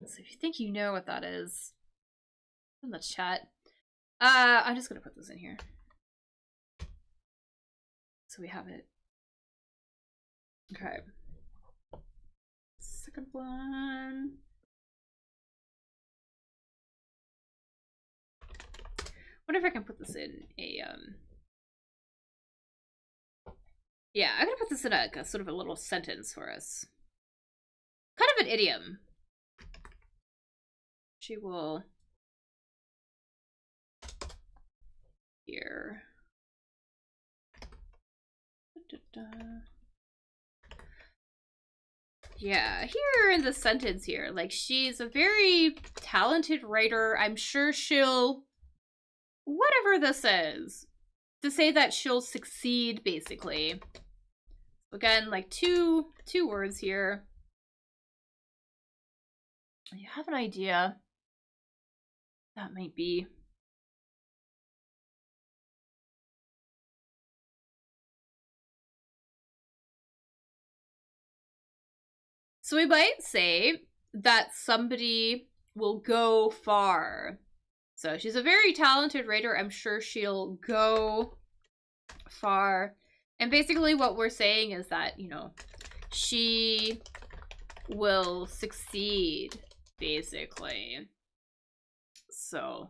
So if you think you know what that is, in the chat. I'm just gonna put this in here. So we have it. Okay. Second one. Wonder if I can put this in a yeah, I'm gonna put this in a sort of a little sentence for us. Kind of an idiom. She will here. Yeah, here in the sentence here, like, she's a very talented writer. I'm sure she'll, whatever this is, to say that she'll succeed, basically. Again, like two words here. You have an idea. That might be. So we might say that somebody will go far. So she's a very talented writer. I'm sure she'll go far. And basically what we're saying is that, you know, she will succeed, basically. So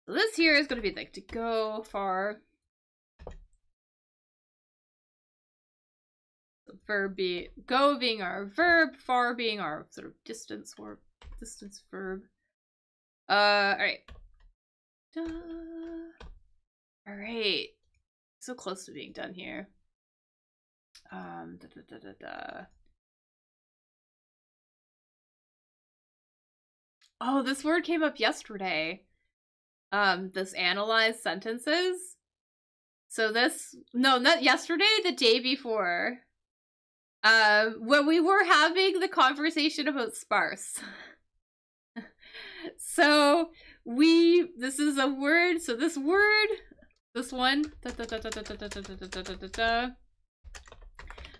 this here is going to be like to go far. Verb be go being our verb, far being our sort of distance verb. Alright. Alright. So close to being done here. Oh, this word came up yesterday. This analyze sentences. So this, no, not yesterday, the day before. When we were having the conversation about sparse. So this is a word, so this word, this one,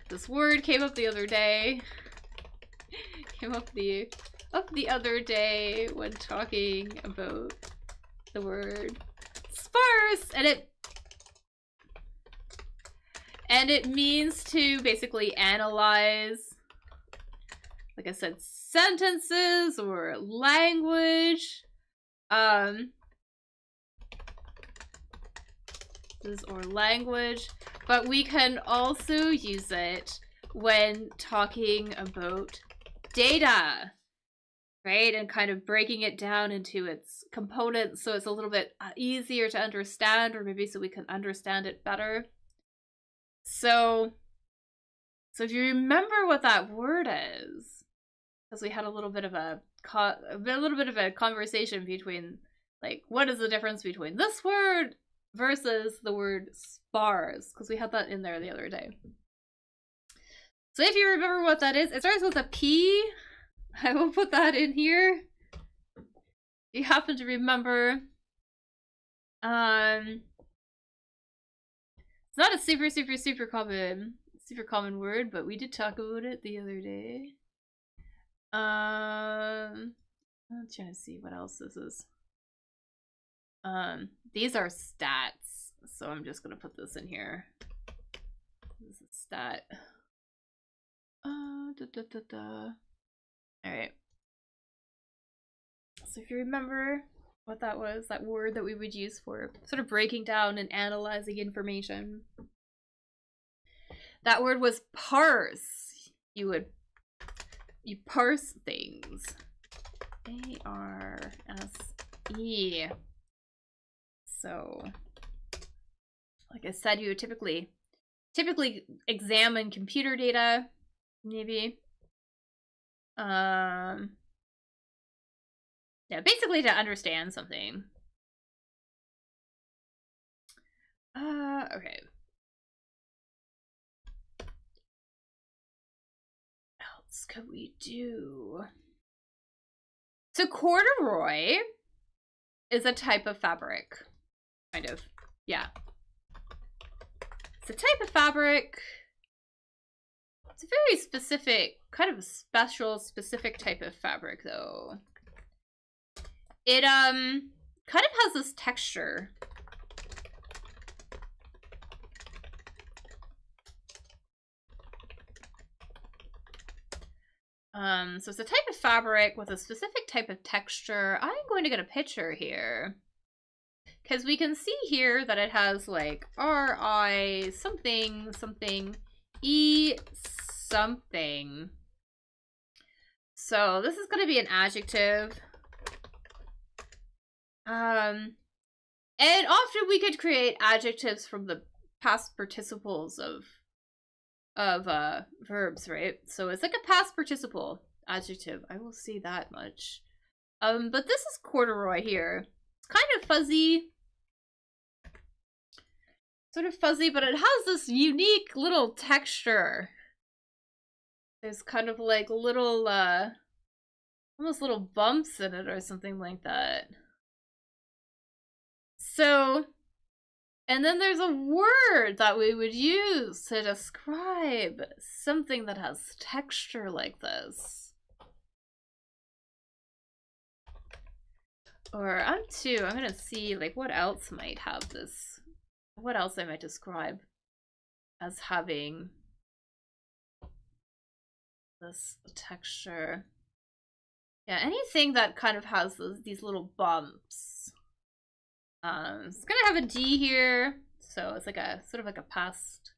this word came up the other day. Came up the other day when talking about the word sparse, and it means to basically analyze, like I said, sentences or language. Or language, but we can also use it when talking about data, right? And kind of breaking it down into its components so it's a little bit easier to understand, or maybe so we can understand it better. So if you remember what that word is, because we had a little bit of a conversation between, like, what is the difference between this word versus the word sparse, because we had that in there the other day. So if you remember what that is, it starts with a P. I will put that in here. If you happen to remember. It's not a super common word, but we did talk about it the other day. I'm trying to see what else this is. These are stats, so I'm just gonna put this in here. This is stat. Alright. So if you remember what that was, that word that we would use for sort of breaking down and analyzing information. That word was parse. You parse things. A-R-S-E. So, like I said, you would typically examine computer data, maybe. Yeah, basically to understand something. Okay. What else could we do? So corduroy is a type of fabric. Kind of. Yeah. It's a type of fabric. It's a very specific, kind of a specific type of fabric, though. It, kind of has this texture. So it's a type of fabric with a specific type of texture. I'm going to get a picture here. Because we can see here that it has, like, R-I something, something, E something. So this is going to be an adjective. And often we could create adjectives from the past participles of verbs, right? So it's like a past participle adjective. I will say that much. But this is corduroy here. It's kind of fuzzy. Sort of fuzzy, but it has this unique little texture. There's kind of like little, almost little bumps in it or something like that. So, and then there's a word that we would use to describe something that has texture like this. Or I'm gonna see like what else might have this, what else I might describe as having this texture. Yeah, anything that kind of has these little bumps. It's gonna have a D here, so it's like a sort of like a past.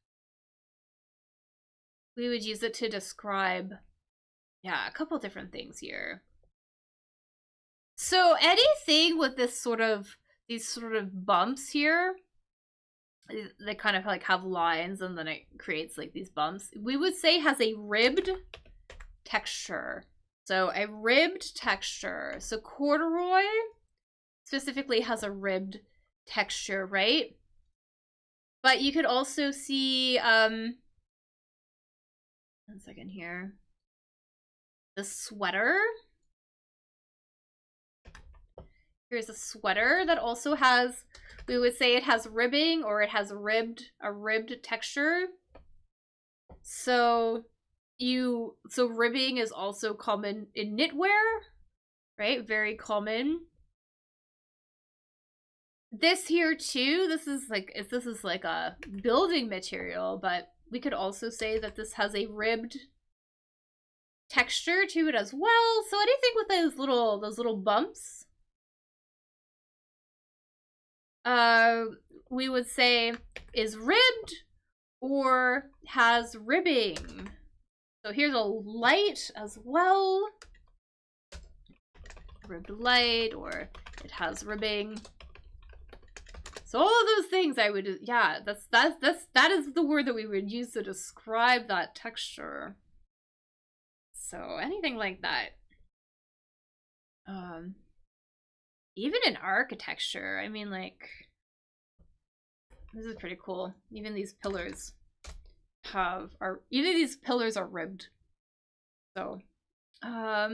We would use it to describe, yeah, a couple different things here. So anything with this sort of, these sort of bumps here, they kind of like have lines and then it creates like these bumps, we would say has a ribbed texture. So a ribbed texture. So corduroy specifically has a ribbed texture, right? But you could also see, 1 second here. The sweater. Here's a sweater that also has, we would say it has ribbing or it has a ribbed texture. So ribbing is also common in knitwear, right? Very common. This here too, this is like a building material, but we could also say that this has a ribbed texture to it as well. So anything with those little bumps, we would say is ribbed or has ribbing. So here's a light as well. Ribbed light, or it has ribbing. So all of those things I would, yeah, that is the word that we would use to describe that texture. So anything like that. Even in architecture, I mean, like, this is pretty cool. Even these pillars are ribbed. So, what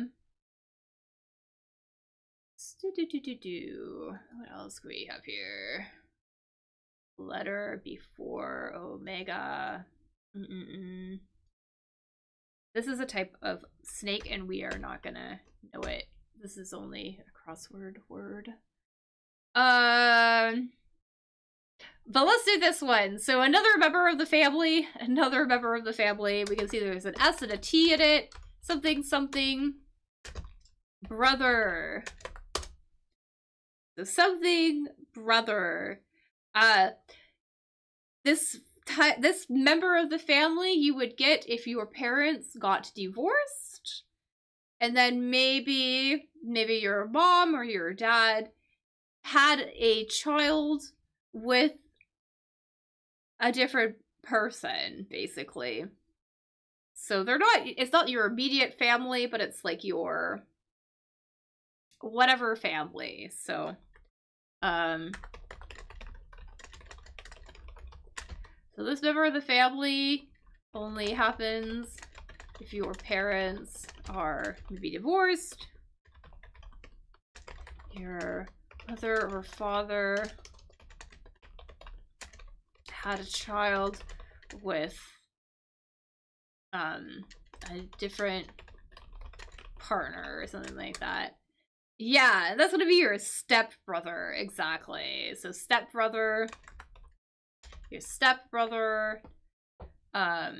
else do we have here? Letter before omega. This is a type of snake, and we are not gonna know it. This is only a crossword word. But let's do this one. So another member of the family. We can see there's an S and a T in it. Something, something. Brother. So something, brother. This member of the family you would get if your parents got divorced, and then maybe your mom or your dad had a child with a different person, basically. So they're not, it's not your immediate family, but it's like your whatever family. So, so this member of the family only happens if your parents are maybe divorced, your mother or father had a child with a different partner or something like that. Yeah, that's gonna be your stepbrother, exactly. So stepbrother, your stepbrother, so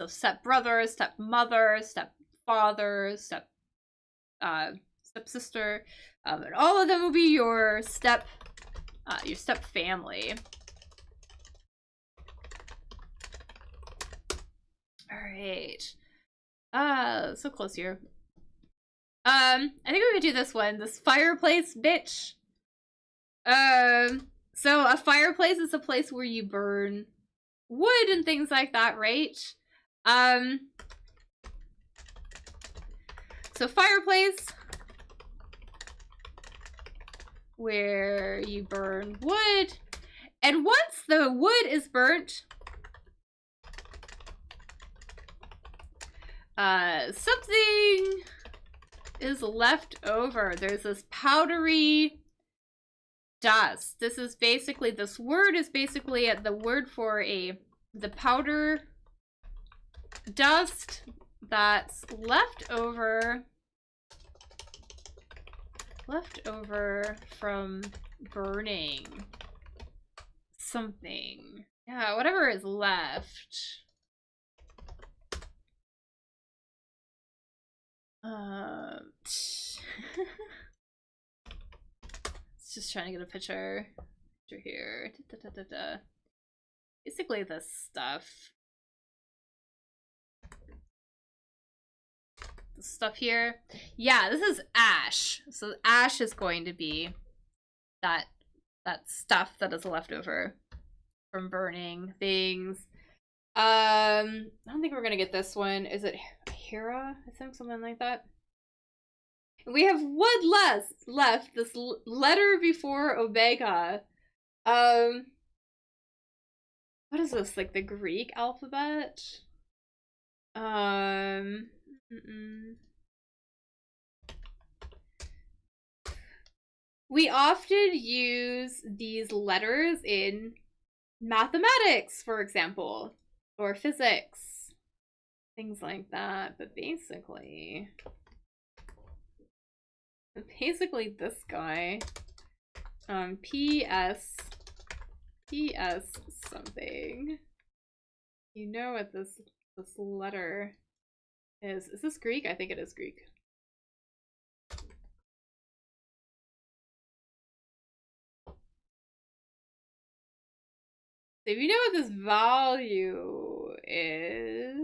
stepbrother, stepmother, stepfather, stepsister, and all of them will be your step family. All right. So close here. I think we could do this one. This fireplace, bitch. So a fireplace is a place where you burn wood and things like that, right? So fireplace, where you burn wood, and once the wood is burnt, something is left over. There's this powdery dust. This is basically, this word is basically the word for the powder dust that's left over from burning something. Yeah, whatever is left. Just trying to get a picture here. Basically this stuff. The stuff here. Yeah, this is ash. So ash is going to be that stuff that is left over from burning things. I don't think we're gonna get this one. Is it Hera? I think something like that. We have wood left. This letter before Omega. What is this? Like the Greek alphabet? We often use these letters in mathematics, for example, or physics, things like that. But basically this guy, PS something. You know what this letter is. Is this Greek? I think it is Greek. So if you know what this value is,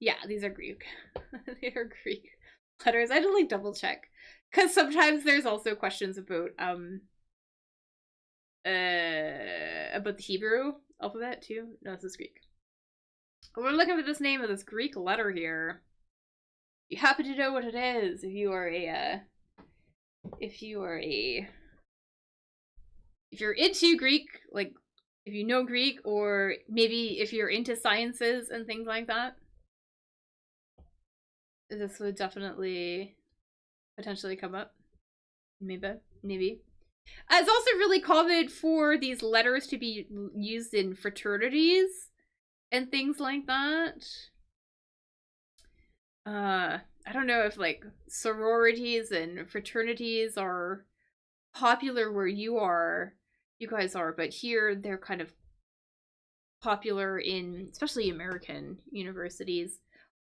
yeah, these are Greek. They are Greek letters. I had to like double check because sometimes there's also questions about the Hebrew alphabet too. No, this is Greek. We're looking for this name of this Greek letter here. You happen to know what it is if you're into Greek, like if you know Greek, or maybe if you're into sciences and things like that. This would definitely potentially come up. Maybe. It's also really common for these letters to be used in fraternities and things like that. I don't know if like sororities and fraternities are popular where you guys are, but here they're kind of popular in especially American universities.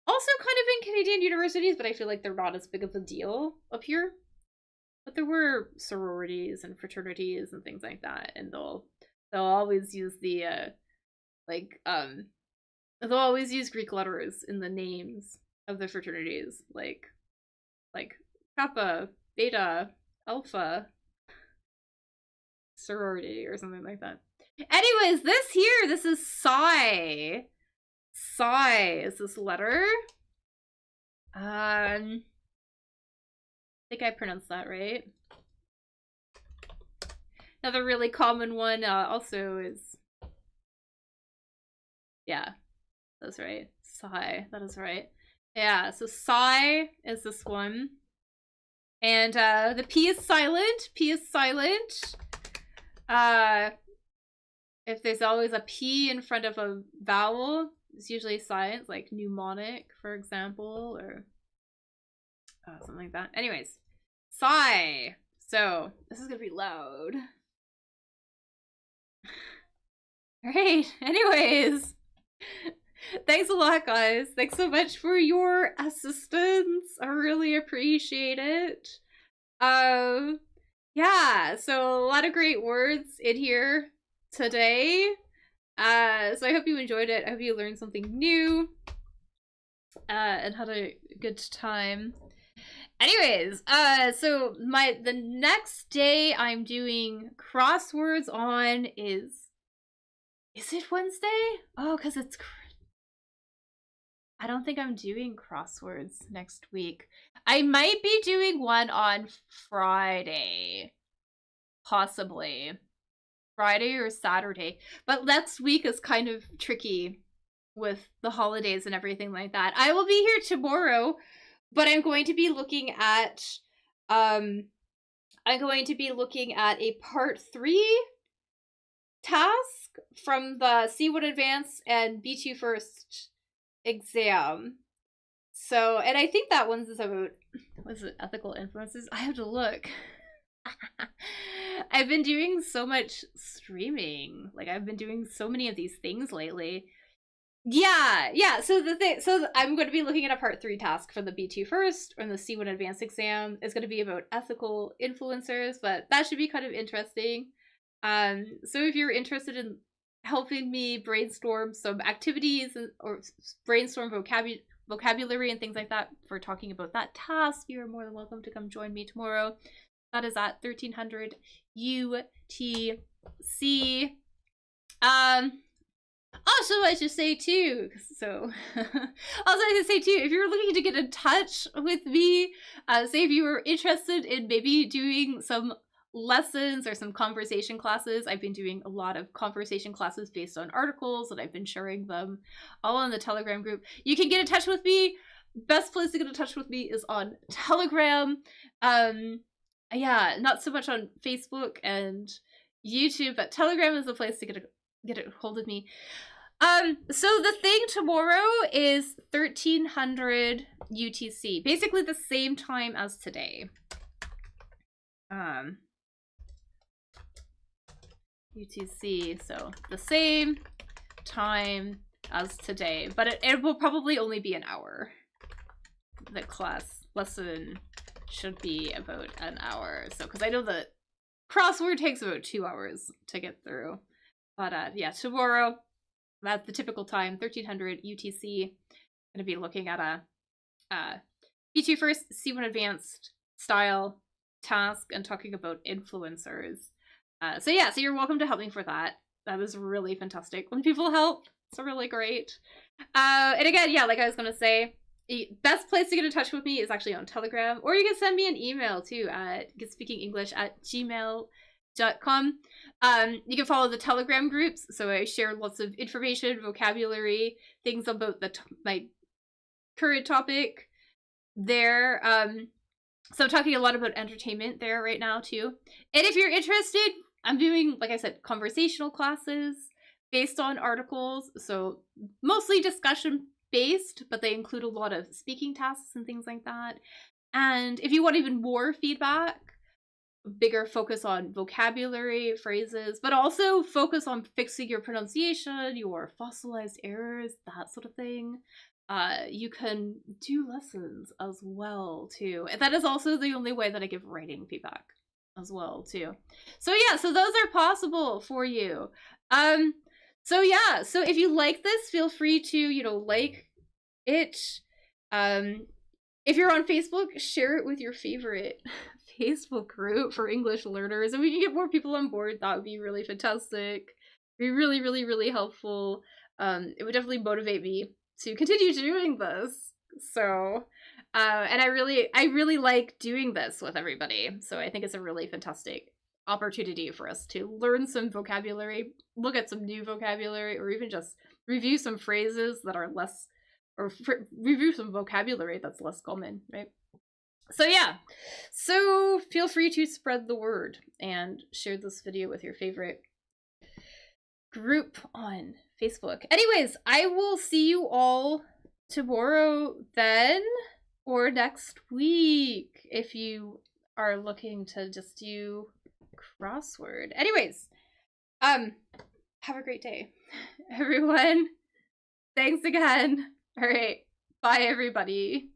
Also kind of in Canadian universities, but I feel like they're not as big of a deal up here. But there were sororities and fraternities and things like that, and they'll always use the they'll always use Greek letters in the names of the fraternities, like Kappa, Beta, Alpha, sorority, or something like that. Anyways, this is psi. Psi is this letter. I think I pronounced that right. Another really common one also is, yeah, that's right. Psi, that is right. Yeah, so psi is this one. And the P is silent. P is silent. If there's always a P in front of a vowel, it's usually silent, like mnemonic, for example, or something like that. Anyways, psi. So this is gonna be loud. Alright, anyways. Thanks a lot, guys. Thanks so much for your assistance. I really appreciate it. Yeah, so a lot of great words in here today. So I hope you enjoyed it. I hope you learned something new and had a good time. Anyways, so the next day I'm doing crosswords on is it Wednesday? Oh, because it's, I don't think I'm doing crosswords next week. I might be doing one on Friday. Possibly. Friday or Saturday. But next week is kind of tricky with the holidays and everything like that. I will be here tomorrow, but I'm going to be looking at a part 3 task from the C1 Advanced and B2 First exam. So, and I think that one's about, was it ethical influences? I have to look. I've been doing so much streaming. Like, I've been doing so many of these things lately. Yeah. So I'm going to be looking at a part 3 task for the B2 First and the C1 Advanced exam. It's going to be about ethical influencers, but that should be kind of interesting. So if you're interested in helping me brainstorm some activities or brainstorm vocabulary and things like that for talking about that task, you're more than welcome to come join me tomorrow. That is at 1300 UTC. Also, I should say too, if you're looking to get in touch with me, say if you were interested in maybe doing some lessons or some conversation classes. I've been doing a lot of conversation classes based on articles, and I've been sharing them all on the Telegram group. You can get in touch with me. Best place to get in touch with me is on Telegram. Yeah, not so much on Facebook and YouTube, but Telegram is the place to get a hold of me. So the thing tomorrow is 1300 UTC, basically the same time as today. UTC, so the same time as today, but it will probably only be an hour. The class lesson should be about an hour, so because I know that crossword takes about 2 hours to get through. But yeah, tomorrow at the typical time, 1300 UTC, gonna be looking at a B2 First, C1 Advanced style task and talking about influencers. So yeah, so you're welcome to help me for that. That is really fantastic when people help. It's really great. And again, yeah, like I was gonna say, the best place to get in touch with me is actually on Telegram, or you can send me an email too at getspeakingenglish@gmail.com. You can follow the Telegram groups, so I share lots of information, vocabulary, things about my current topic there. So I'm talking a lot about entertainment there right now too. And if you're interested, I'm doing, like I said, conversational classes based on articles, so mostly discussion based, but they include a lot of speaking tasks and things like that. And if you want even more feedback, bigger focus on vocabulary, phrases, but also focus on fixing your pronunciation, your fossilized errors, that sort of thing. You can do lessons as well too. And that is also the only way that I give writing feedback as well too. So yeah, so those are possible for you. So yeah, so if you like this, feel free to, like it. If you're on Facebook, share it with your favorite Facebook group for English learners. If we can get more people on board, that would be really fantastic. Be really, really, really helpful. It would definitely motivate me to continue doing this. So, and I really like doing this with everybody. So I think it's a really fantastic opportunity for us to learn some vocabulary, look at some new vocabulary, or even just review some phrases that are less, or review some vocabulary that's less common, right? So yeah, so feel free to spread the word and share this video with your favorite group on Facebook. Anyways, I will see you all tomorrow then, or next week if you are looking to just do crossword. Anyways, have a great day, everyone. Thanks again. All right, bye everybody.